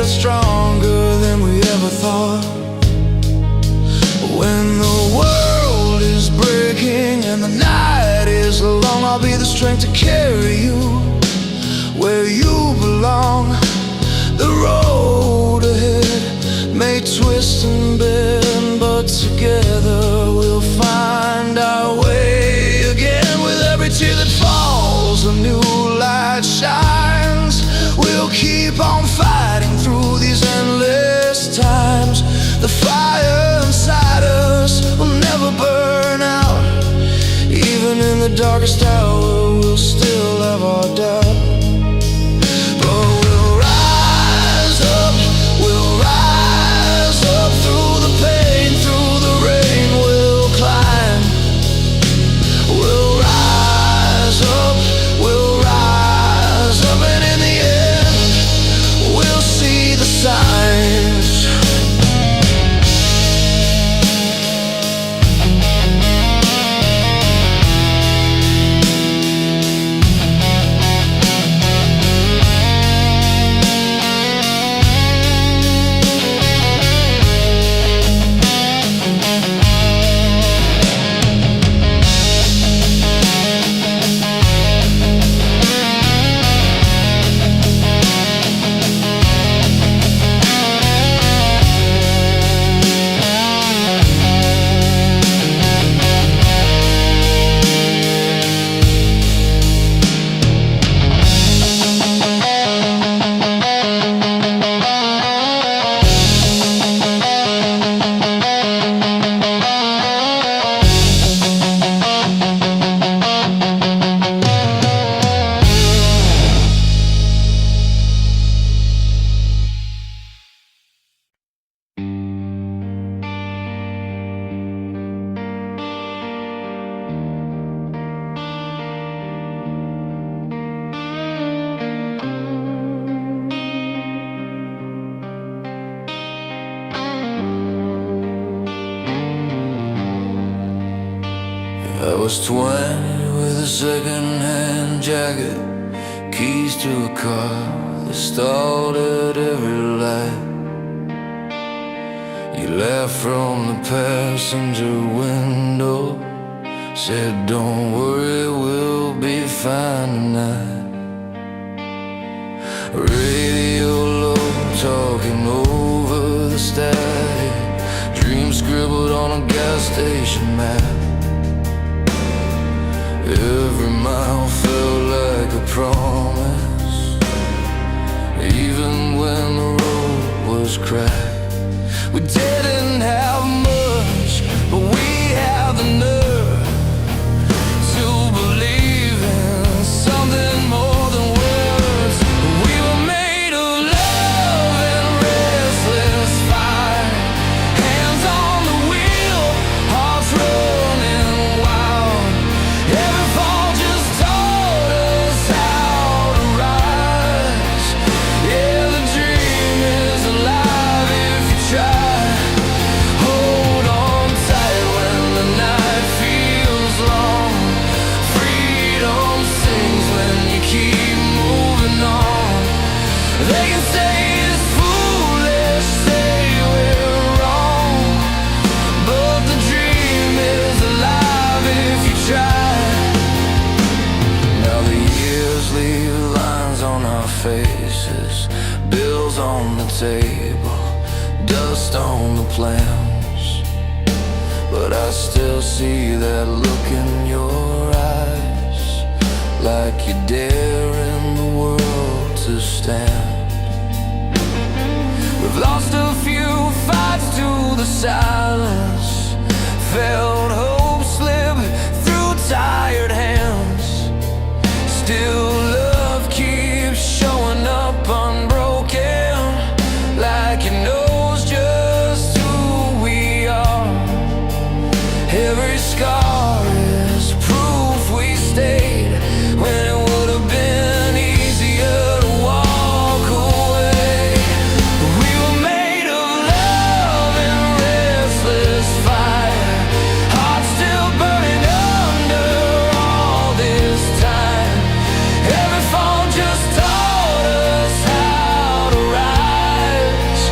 Stronger than we ever thought. When the world is breaking and the night is long, I'll be the strength to carry you where you belong. The road ahead may twist and bend, but together we'll find our way again. With every tear that falls, a new light shines. We'll keep on fighting through these endless times. The fire inside us will never burn out. Even in the darkest hour, we'll still have our doubt. But we'll rise up, through the pain, through the rain, we'll climb. We'll rise up, and in the end, we'll see the signs. I was 20 with a second-hand jacket, keys to a car that stalled at every light. You laughed from the passenger window, said don't worry, we'll be fine tonight. Radio low, talking over the static, dreams scribbled on a gas station map. Every mile felt like a promise, even when the road was cracked. We didn't have much, but we had the nerve to believe in something more than words. We were made of love and restless fire, hands on the wheel, hearts running wild. Every fall just taught us how to rise. Yeah, the dream is alive if you try. Hold on tight when the night feels long. Freedom sings when you keep moving on. They can say it's foolish, say we're wrong, but the dream is alive if you try. Now the years leave lines on our faces, bills on the table, dust on the plans, but I still see that look in your eyes, like you're daring the world to stand. We've lost a few fights to the silence, felt hope slip through tired hands. Still love keeps showing up unbroken, like it knows just who we are. Every scar is proof we stayed when it would have been easier to walk away. We were made of love and restless fire, hearts still burning under all this time. Every fall just taught us how to rise.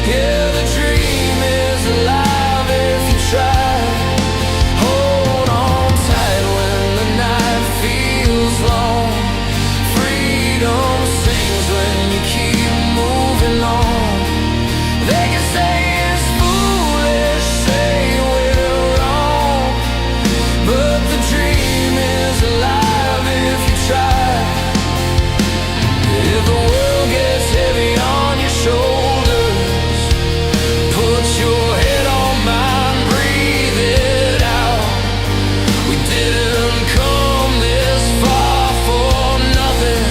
Yeah, the dream is alive if you try. Hold on tight when the night feels long. Freedom sings when you keep moving on. They can say it's foolish, say we're wrong, but the dream is alive if you try. If the world gets heavy on your shoulders, put your head on mine, breathe it out. We didn't come this far for nothing.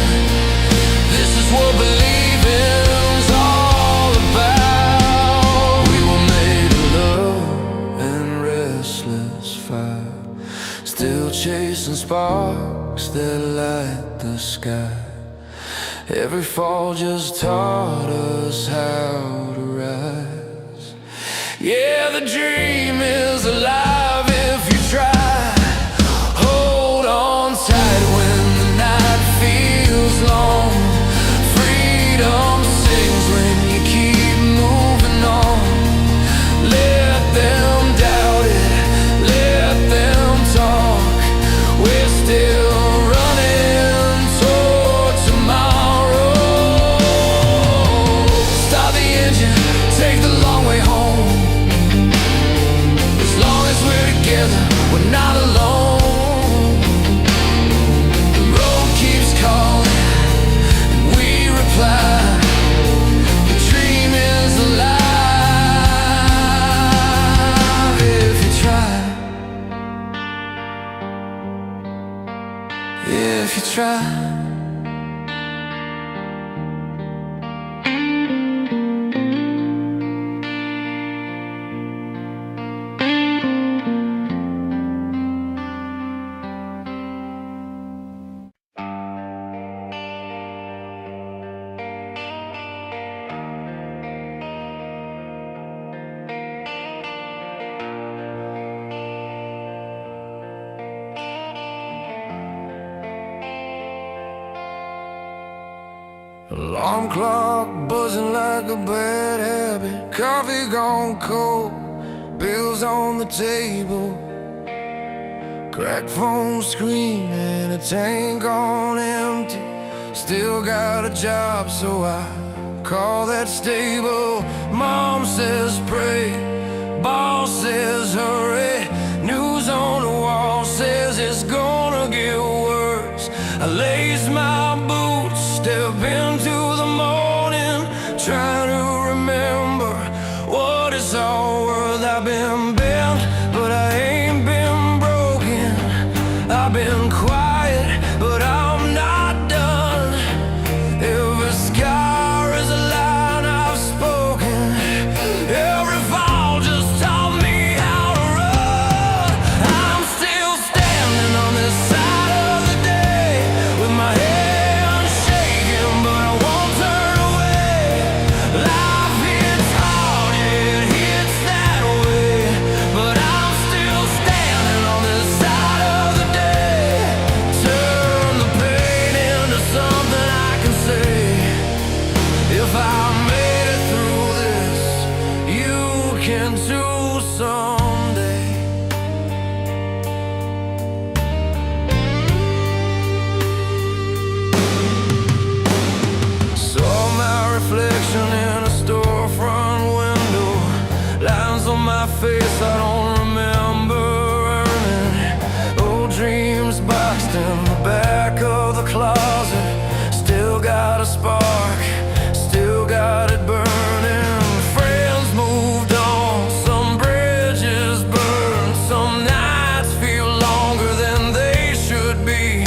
This is what believing's all about. We were made of love and restless fire, still chasing sparks that light the sky. Every fall just taught us how to rise. Yeah, the dream is alive if you try. Hold on tight when the night feels long. Freedom sings when you keep moving on. Let them doubt it, let them talk. We're still running toward tomorrow. Stop the engine, take the long way home. As long as we're together, we're not alone. The road keeps calling, and we reply. The dream is alive if you try. If you try. Alarm clock buzzing like a bad habit, coffee gone cold, bills on the table, cracked phone screen and a tank on empty. Still got a job, so I call that stable. Mom says pray, boss says hurry, news on the wall says it's gonna get worse. I lace my boots, step into the morning, trying to remember what it's all worth. I've been bent, but I ain't been broken. I've been quiet, but I'm not done. Every scar is a line I've spoken. Every fall just taught me how to run. I'm still standing on this side of the day, with my head shaking, but I won't turn away. Life hits hard, yeah, it hits that way, but I'm still standing on this side of the day. Turn the pain into something I can say. If I made it through this, you can too someday. Saw my reflection in a storefront window, lines on my face I don't remember earning. Old dreams boxed in the back of the closet, still got a spark, still got it burning. Friends moved on, some bridges burned, some nights feel longer than they should be.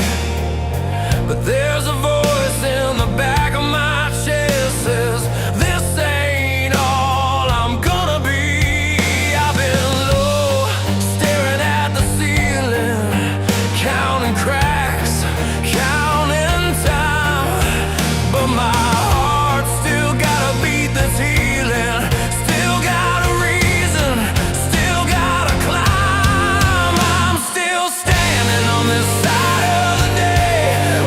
But there's a voice in the back of my chest says, this ain't all I'm gonna be. I've been low, staring at the ceiling, counting cracks, counting time, but my heart still got a beat that's healing, still got a reason, still got to climb. I'm still standing on this side of the day,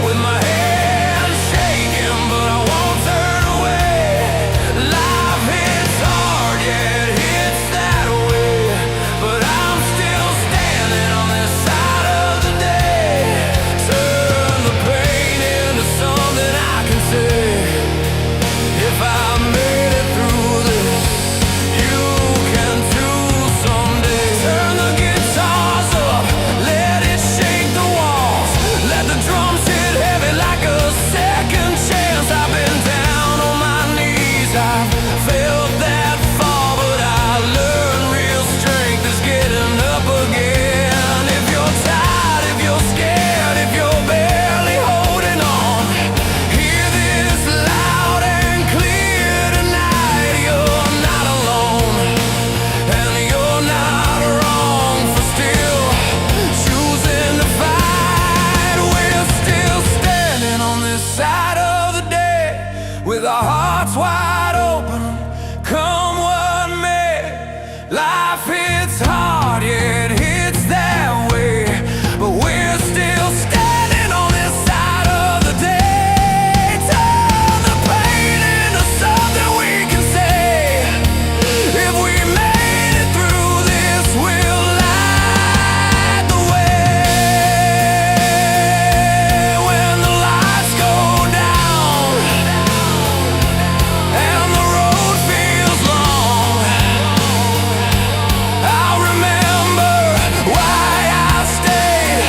with my head shaking, but I won't turn away. Life hits hard, yeah, it hits that way, but I'm still standing on this side of the day. Turn the pain into something I can say. If I made it through this, you can too someday. Turn the guitars up, let it shake the walls, let the drums hit heavy like a second chance. I've been down on my knees, I've felt that fall, but I learned real strength is getting up again. If you're tired, if you're scared, if you're barely holding on, hear this loud and clear tonight. You're not alone, and you're not wrong for still choosing to fight. We're still standing on this side of the day, with our hearts wide open, come what may. Life hits hard, yeah, it hits that way, but we're still standing on this side of the day. Turn the pain into something we can say. If we made it through this, we'll light the way. When the lights go down and the road feels long, I'll remember why I stayed,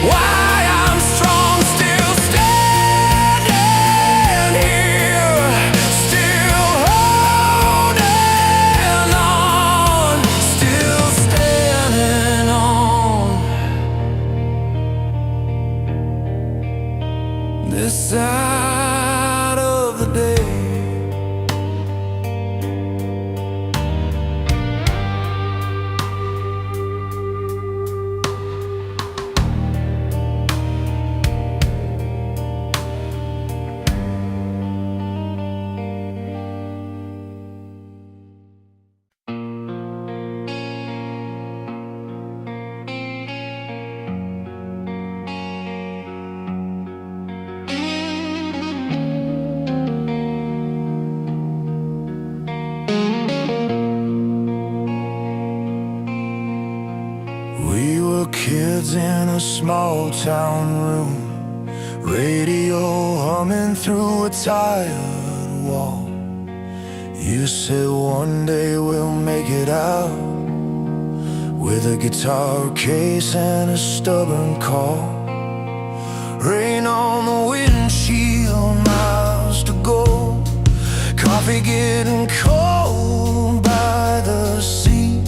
why I'm strong, still standing here, still holding on, still standing on this side of the day. Kids in a small town room, radio humming through a tired wall. You said one day we'll make it out. with a guitar case and a stubborn call. Rain on the windshield, miles to go. Coffee getting cold by the sea.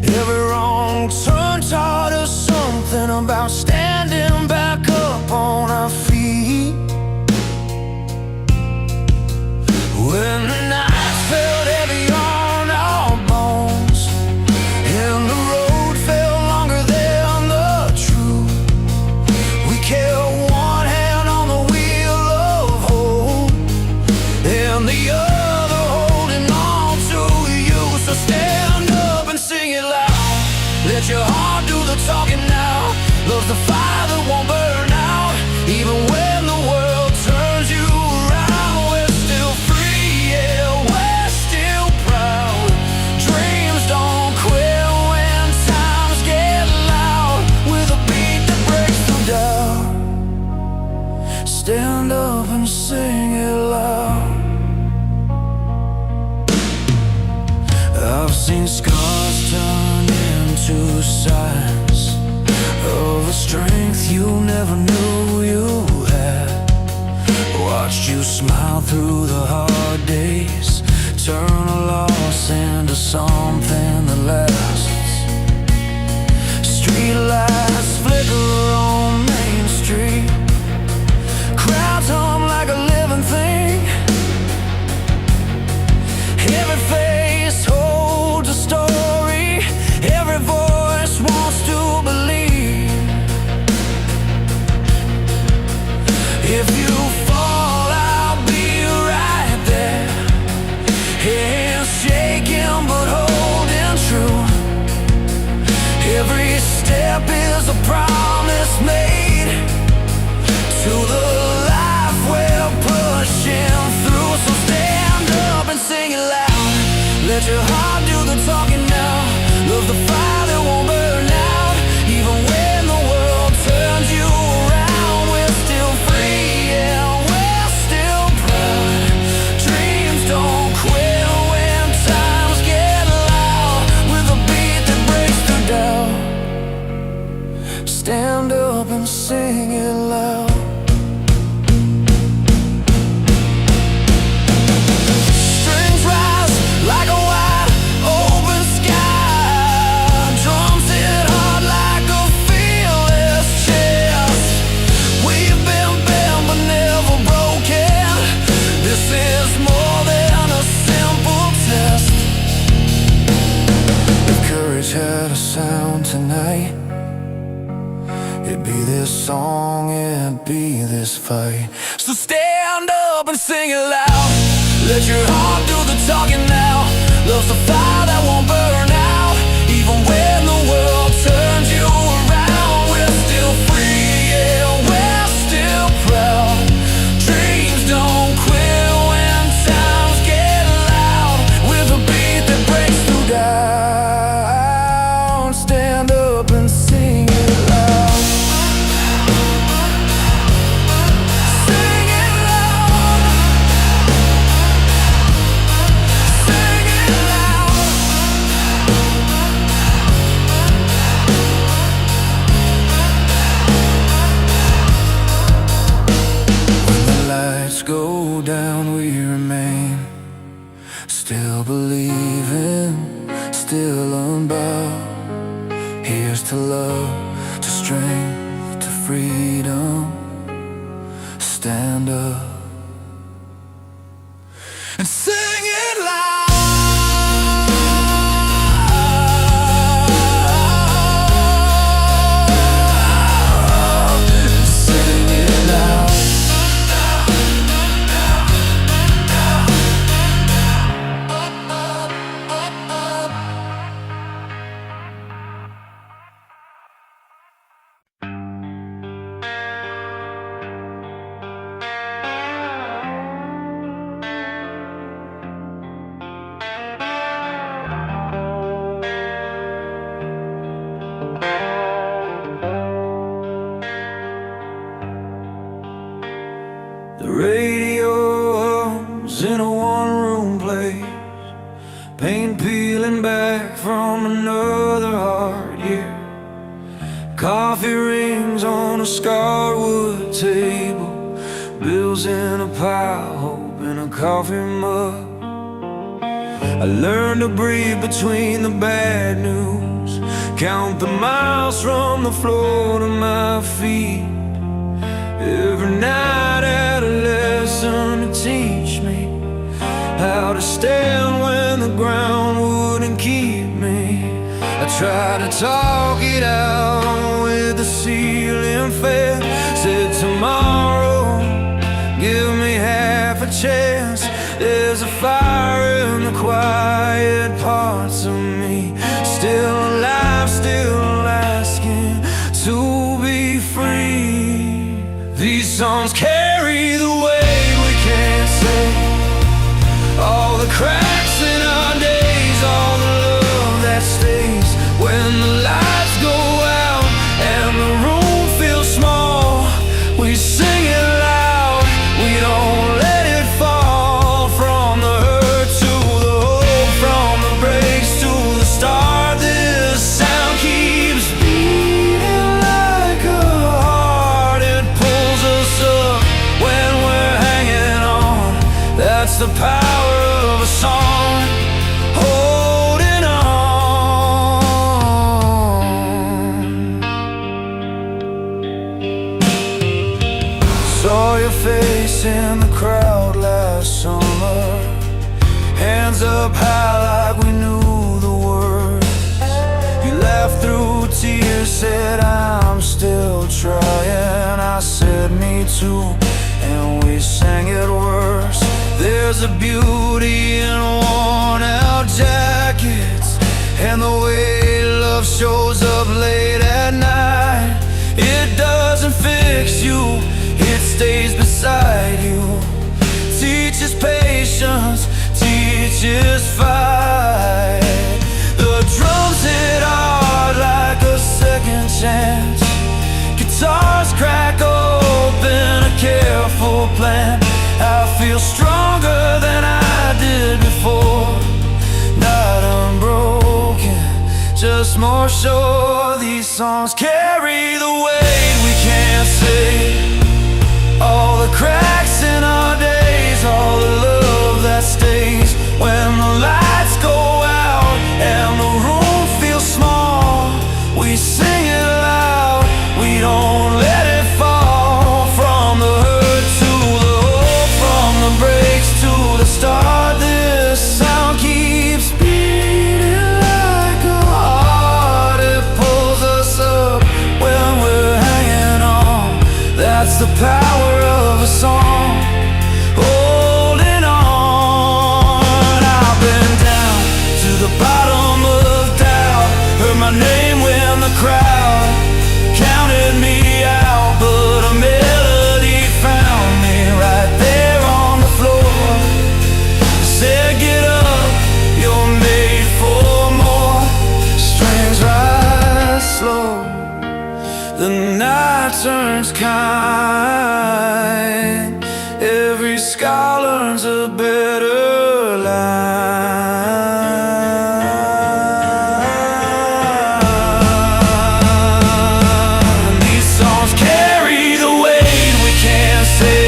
Every wrong turn taught us something about standing back up on our feet. When the night felt heavy on our bones and the road felt longer than the truth, we kept one hand on the wheel of hope and the other holding on to you. So stand up and sing it loud. Let your heart do the talking now. Love's the fire that won't burn out. Even when the world turns you around, we're still free, yeah, we're still proud. Dreams don't quit when times get loud. With a beat that breaks through doubt, stand up and sing it loud. I've seen scars turn into signs of a strength you never knew you had. Watched you smile through the hard days, turn a loss into something that lasts. Street lights flicker on Main Street, crowds hum like a living thing. Every face holds a story, every voice wants to believe. If you fall, I'll be right there, hands shaking but holding true. Every step is a promise made to the life we're pushing through. So stand up and sing it loud. Let your heart do the talking now. Love the fire that won't burn out. Even when the world turns you around, we're still free, yeah, we're still proud. Dreams don't quit when times get loud. With a beat that breaks through doubt, stand up and sing it loud. Strings rise like a wide open sky. Drums hit hard like a fearless chest. We've been bent but never broken. This is more than a simple test. If courage had a sound tonight, it'd be this song, it'd be this fight. So stand up and sing it loud. Let your heart do the talking now. Love's the fire that won't burn out. Even when the world turns you around, we're still free, yeah, we're still proud. Dreams don't quit when times get loud. With a beat that breaks through down, stand up and sing it loud. Sing it loud. Sing it loud. When the lights go down, we remain, still believing, still unbowed. Here's to love, to strength, to freedom. Stand up and sing it loud. Sing it loud. Coffee rings on a scarwood table, bills in a pile, hope in a coffee mug. I learned to breathe between the bad news, count the miles from the floor to my feet. Every night had a lesson to teach me how to stand when the ground wouldn't keep me. I tried to talk it out with the ceiling fan, said tomorrow, give me half a chance. There's a fire in the quiet parts of me, still alive, still asking to be free. These songs carry the weight we can't say, all the cracks in our days, all the love that stays when the lights go out and the room feels small. We sing it loud, we don't let it fall. From the hurt to the hope, from the breaks to the start, this sound keeps beating like a heart. It pulls us up when we're hanging on. That's the power of a song, holding on. Saw your face in the crowd last summer, hands up high like we knew the words. You laughed through tears, said I'm still trying. I said me too, and we sang it worse. There's a beauty in worn out jackets and the way love shows up late at night. It doesn't fix you, it stays beside you. Teaches patience, teaches fight. The drums hit hard like a second chance. Guitars crack open a careful plan. I feel stronger than I did before. Not unbroken, just more sure. These songs carry the weight we can't say, all the cracks in our days, all the love that stays when the lights go out and the room feels small. We sing it loud, we don't let it fall. From the hurt to the hope, from the breaks to the start, this sound keeps beating like a heart. It pulls us up when we're hanging on. That's the power of a song, holding on. I've been down to the bottom of doubt, heard my name when the crowd counted me out, but a melody found me right there on the floor. Said get up, you're made for more. Strings rise slow, the night turns kind. Every sky learns a better line. These songs carry the weight we can't say,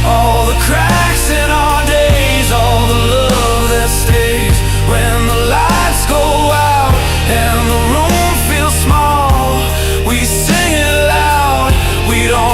all the cracks in our days, all the love that stays when the lights go out and the room feels small. We sing it loud, we don't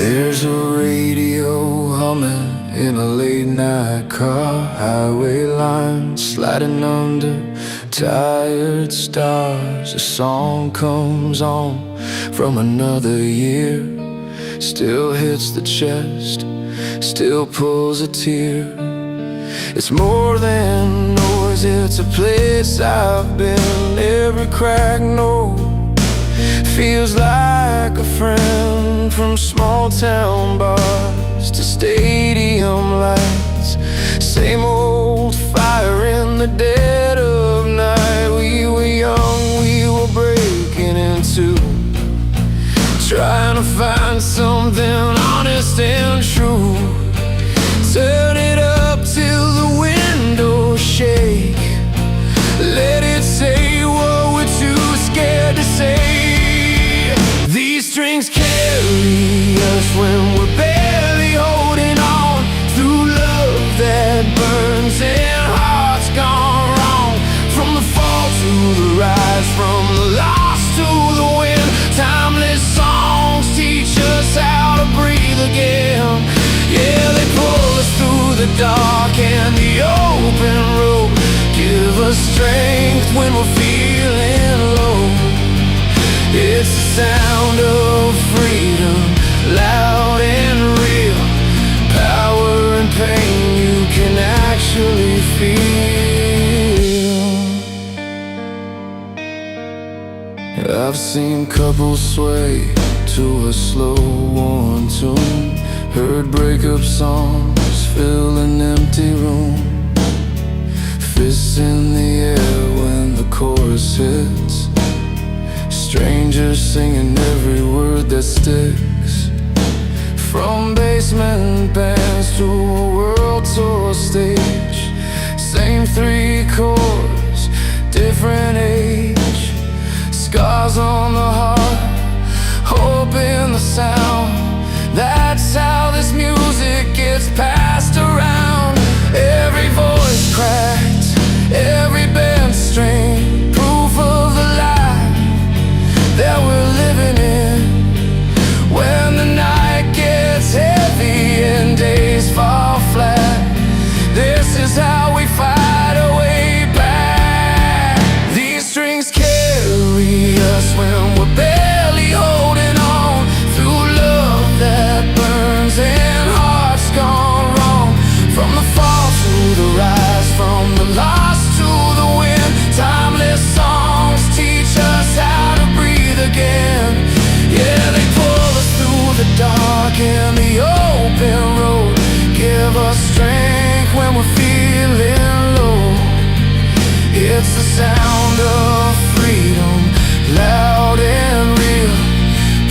There's a radio humming in a late night car, highway line sliding under tired stars. A song comes on from another year, still hits the chest, still pulls a tear. It's more than noise, it's a place I've been. Every crack note feels like a friend. From small town bars to stadium lights, same old fire in the dead of night. We were young, we were breaking in two, trying to find something honest and true. Turn it up till the windows shake, let it say what we're too scared to say. These strings carry us when we're barely holding on, through love that burns and hearts gone wrong. From the fall to the rise, from the lost to the win, timeless songs teach us how to breathe again. Yeah, they pull us through the dark and the open road, give us strength when we're feeling low. It's the sound of freedom, loud and real, power and pain you can actually feel. I've seen couples sway to a slow worn tune, heard breakup songs fill an empty room, fists in the air when the chorus hits, strangers singing every word that sticks. From basement bands to a world tour stage, same three chords, different age. Scars on the heart, hope in the sound. That's how this music gets passed around. Every voice cracked, every band strained, proof of the life that we're living in. When the night gets heavy and days fall flat, this is how we fight our way back. These strings carry us when we're barely holding on, through love that burns and hearts gone wrong. From the fall to the rise, from the lost to the win, timeless songs teach us how to breathe again. Yeah, they pull us through the dark and the open road, give us strength when we're feeling low. It's the sound of freedom, loud and real,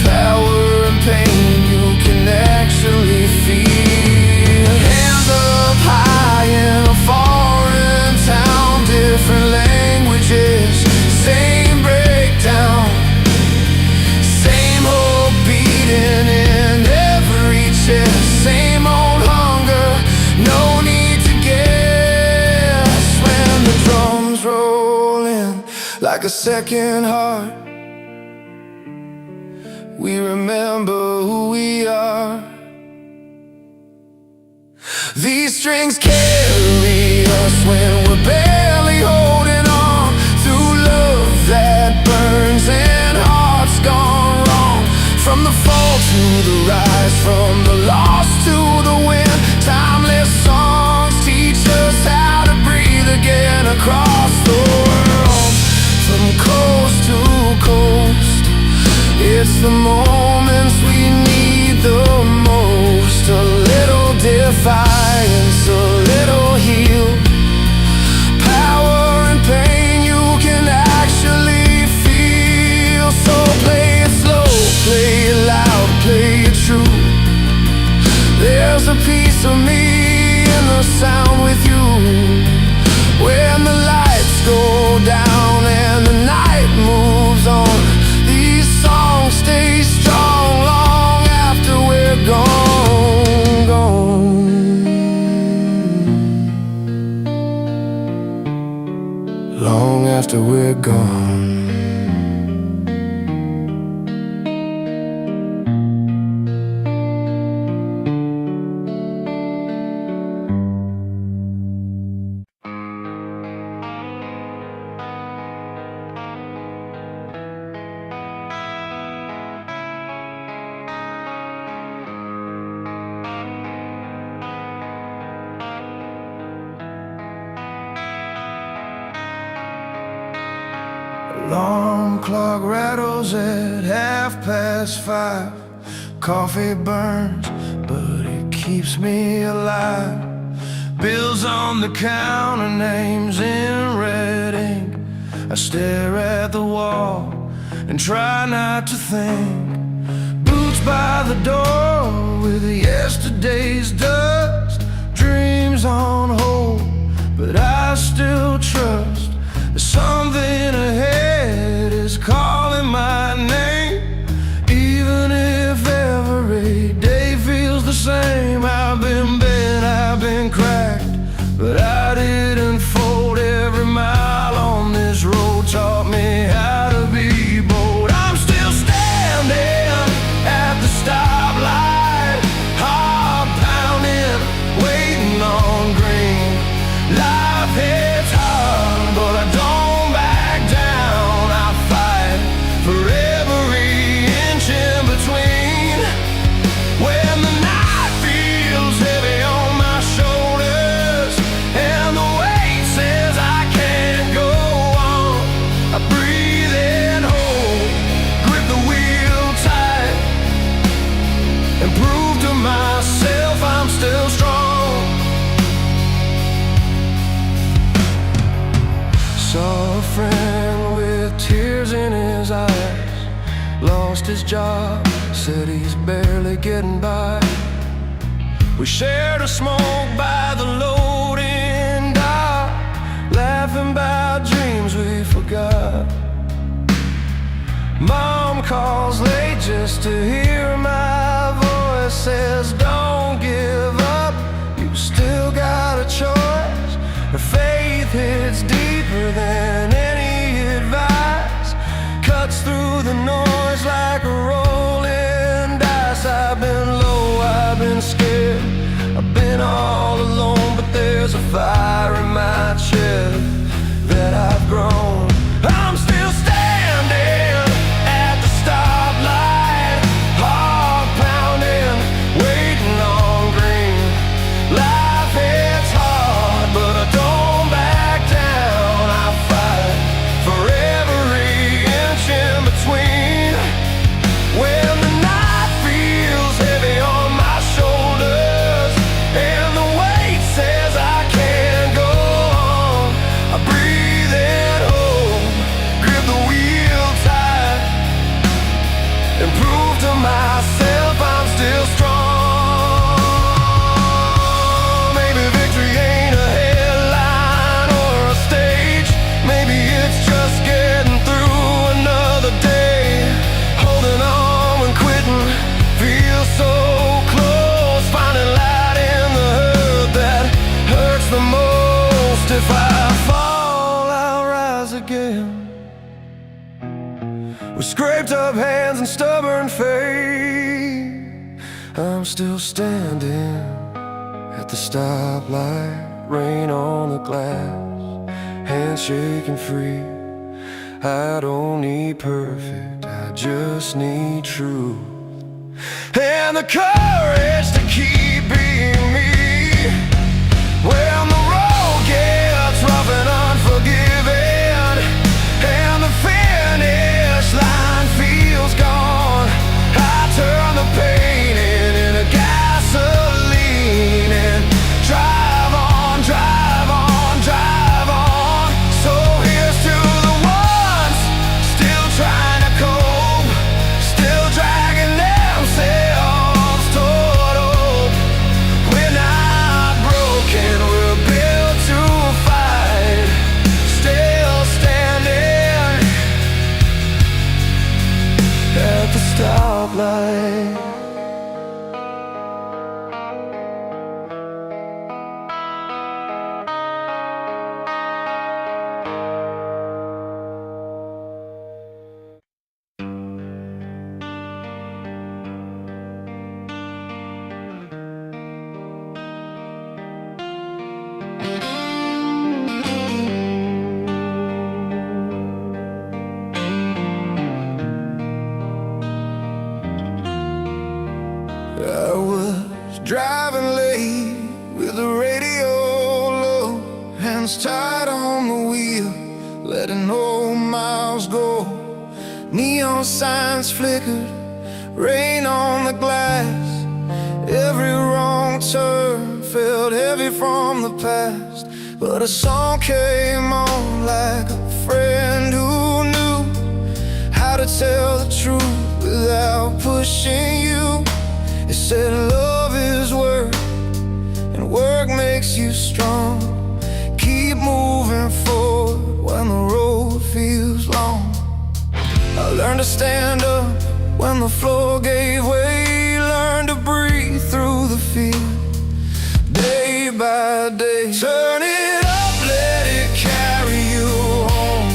power and pain you can actually feel. Hands up high in a foreign town, different languages, same breakdown, same hope beating in every chest, same old hunger, no need to guess. When the drums roll in like a second heart, we remember who we are. These strings carry us when we're barely holding on, through love that burns and hearts gone wrong. From the fall to the rise, from the lost to the win, timeless songs teach us how to breathe again. Across the world, from coast to coast, it's the moments we need the most. A little defiance, a little heal, power and pain you can actually feel. So play it slow, play it loud, play it true. There's a piece of me in the sound with you. When the lights go down and the night moves on, these songs stay strong long after we're gone, long after we're gone. Alarm clock rattles at 5:30. Coffee burns, but it keeps me alive. Bills on the counter, names in red ink. I stare at the wall and try not to think. Boots by the door with yesterday's dust. Dreams on hold, but I still trust. There's something ahead is calling my name. Even if every day feels the same. I've been bent, I've been cracked, but I didn't fold. Every mile on this road taught me how to be bold. I'm still standing at the stoplight, heart pounding, waiting on green. Life hits hard, but I don't back down. I fight for every inch in between. When the night feels heavy on my shoulders and the weight says I can't go on, I breathe in hope, grip the wheel tight, and prove to myself I'm still strong. Saw a friend with tears in his eyes, lost his job, said he's barely getting by. We shared a smoke by the loading dock, laughing about dreams we forgot. Mom calls late just to hear my voice, says don't give up, you still got a choice. Her faith hits deeper than any advice, cuts through the noise like a rolling dice. I've been low, I've been scared, I've been all alone, but there's a fire in my chest that I've grown. I'm still standing at the stoplight, heart pounding, waiting on green. Life hits hard, but I don't back down. I fight for every inch in between. When the night feels heavy on my shoulders and the weight says I can't go on, I breathe in hope, grip the wheel tight, and prove to myself I'm still strong. Maybe victory ain't a headline or a stage. Maybe it's just getting through another day, holding on when quitting feels so close, finding light in the hurt that hurts the most. If I fall, I'll rise again, with scraped up hands and stubborn faith. I'm still standing at the stoplight, rain on the glass, hands shaking free. I don't need perfect, I just need truth, and the courage to keep being me. When the road gets rough and unforgiving, and the finish line feels gone, I turn the pain into gasoline and drive on, drive on, drive on. So here's to the ones still trying to cope, still dragging themselves toward hope. We're not broken, we're built to fight, still standing at the stoplight. I was driving late with the radio low, hands tied on the wheel, letting old miles go. Neon signs flickered, rain on the glass. Every wrong turn felt heavy from the past. But a song came on like a friend who knew how to tell the truth without pushing you. It said love is work, and work makes you strong. Keep moving forward when the road feels long. I learned to stand up when the floor gave way. Learned to breathe through the fear, day by day. Turn it up, let it carry you home.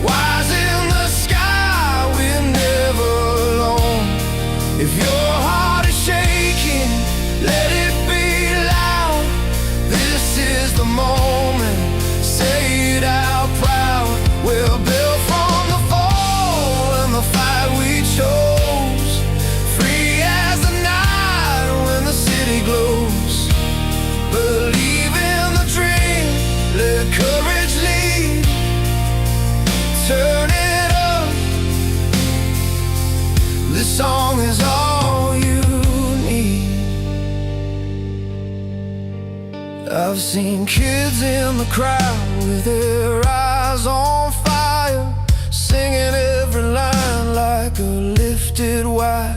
Wise in the sky, we're never alone. If your heart is shaking, let it be loud. This is the moment, say it out proud. We're built from the fall and the fight we chose. Free as the night when the city glows. Believe in the dream, let courage lead. Turn it up, this song is all you need. I've seen kids in the crowd with their eyes on fire, singing every line like a lifted wire.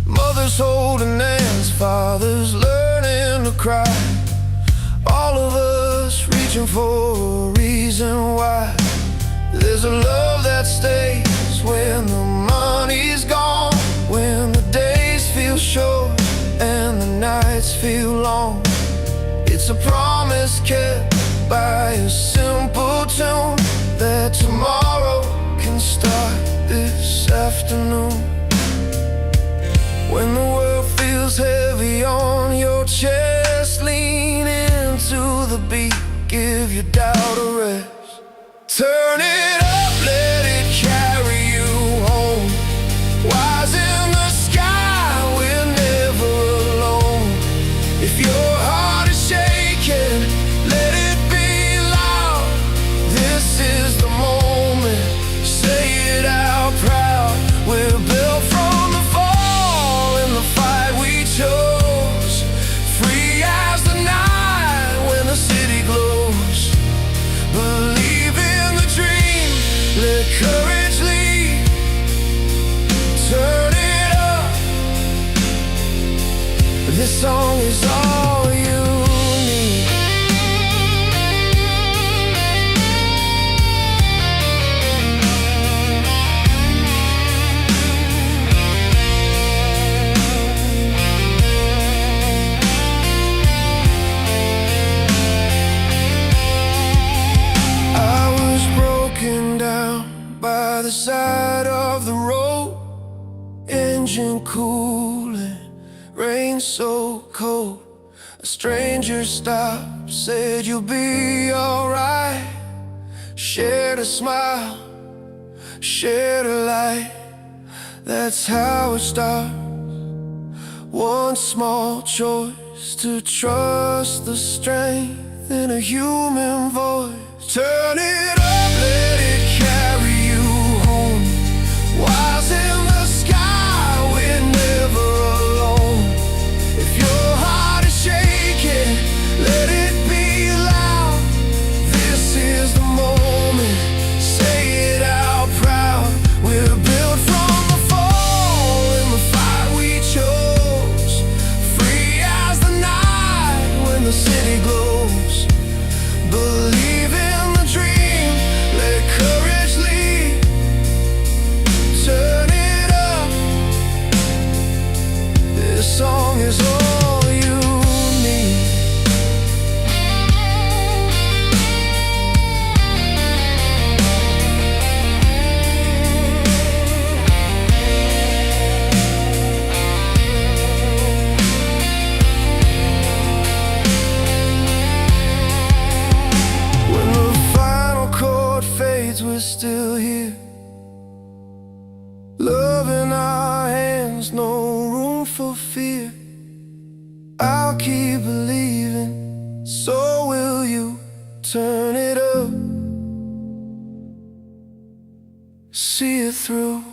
Mothers holding hands, fathers learning to cry. All of us reaching for a reason why. There's a love that stays when the money's gone, when the days feel short and the nights feel long. It's a promise kept by a simple tune, that tomorrow can start this afternoon. When the world feels heavy on your chest, lean into the beat, give your doubt a rest. Turn it up, let it carry you home. Wise in the sky, we're never alone. If your heart is shaking, let it be loud. This is the moment, say it out proud. We're built from the fall and the fight we chose. Free as the night when the city glows. Believe in the dream, let courage lead. Turn it up, this song is all you need. I was broken down by the side of the road, engine cooling, rain so cold. A stranger stopped, said you'll be alright. Shared a smile, shared a light. That's how it starts. One small choice, to trust the strength in a human voice. Turn it up, let it carry you home. Wise in the sky, we're never alone. If your heart is shaking, let it be loud. This is the moment, say it out proud. We're built from the fall and the fight we chose. Free as the night when the city glows. Believe in the dream, let courage lead. Turn it up, this song is all you need. When the final chord fades, we're still here. Love in our hands, no room for fear. I'll keep believing, so will you. Turn it up, see it through.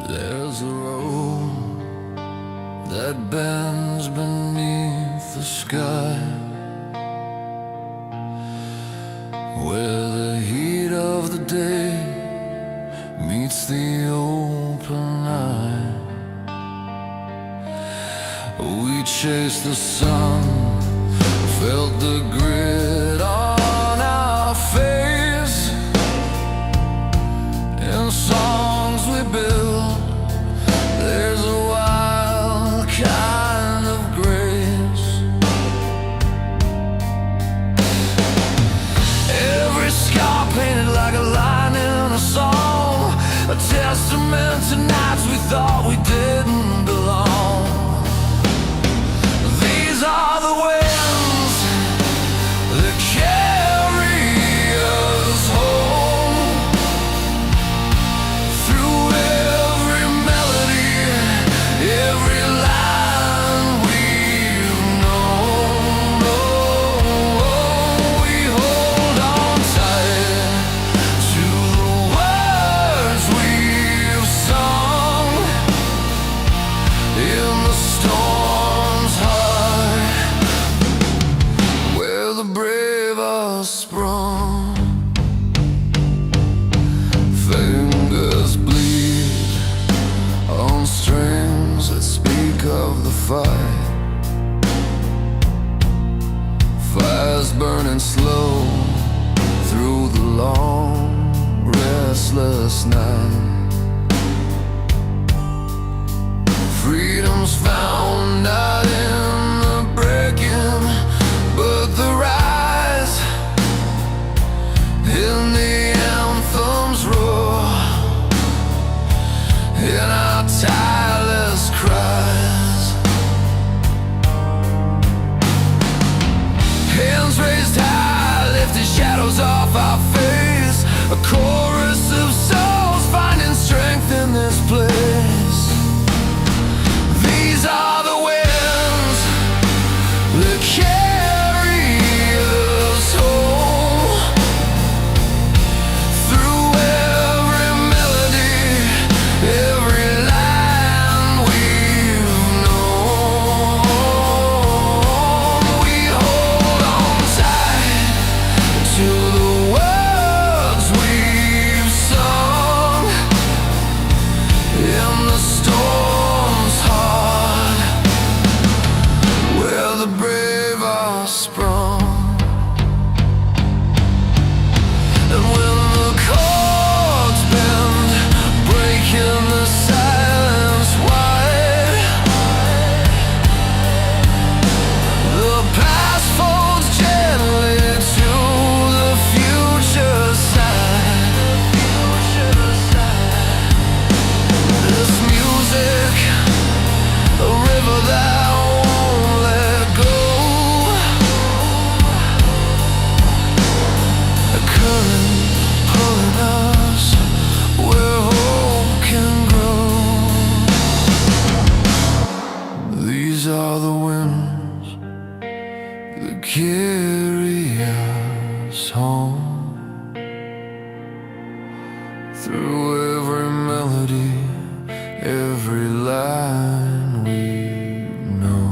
There's a road that bends beneath the sky, where the heat of the day meets the open eye. We chased the sun, felt the grit on our face, in songs we built there's a wild kind of grace. Every scar painted like a line in a song, a testament to nights we thought we didn't belong. These are the winds that carry us home, through every melody, every line we've known. Oh, we hold on tight to the words we've sung in the storm's heart, where the brave are sprung. Fingers bleed on strings that speak of the fight. Fires burning slow through the long, restless night. Freedom's found not in the breaking, but the rise. In the anthems roar, in our tireless cries. Hands raised high, lifting shadows off our face, a chorus of souls finding strength in this place. These are the winds that carry us home, through every melody, every line we've known. We hold on tight to the words we've sung in the storm's heart, where the brave are sprung. And when the chords bend, breaking the silence wide, the past folds gently to the future side. This music, a river that won't let go, a current pulling us where hope can grow. These are the winds that carry us home, through every melody, every line we know.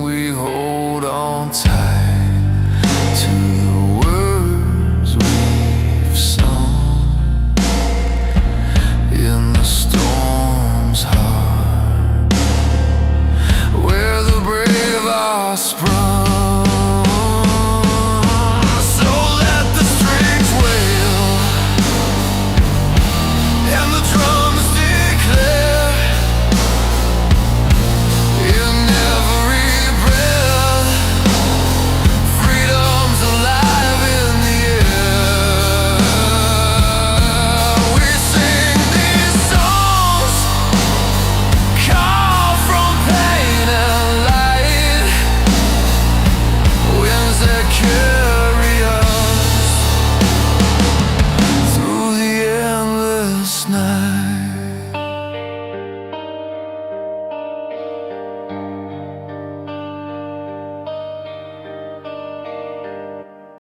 We hold on tight to the words we've sung in the storm's heart, where the brave are sprung.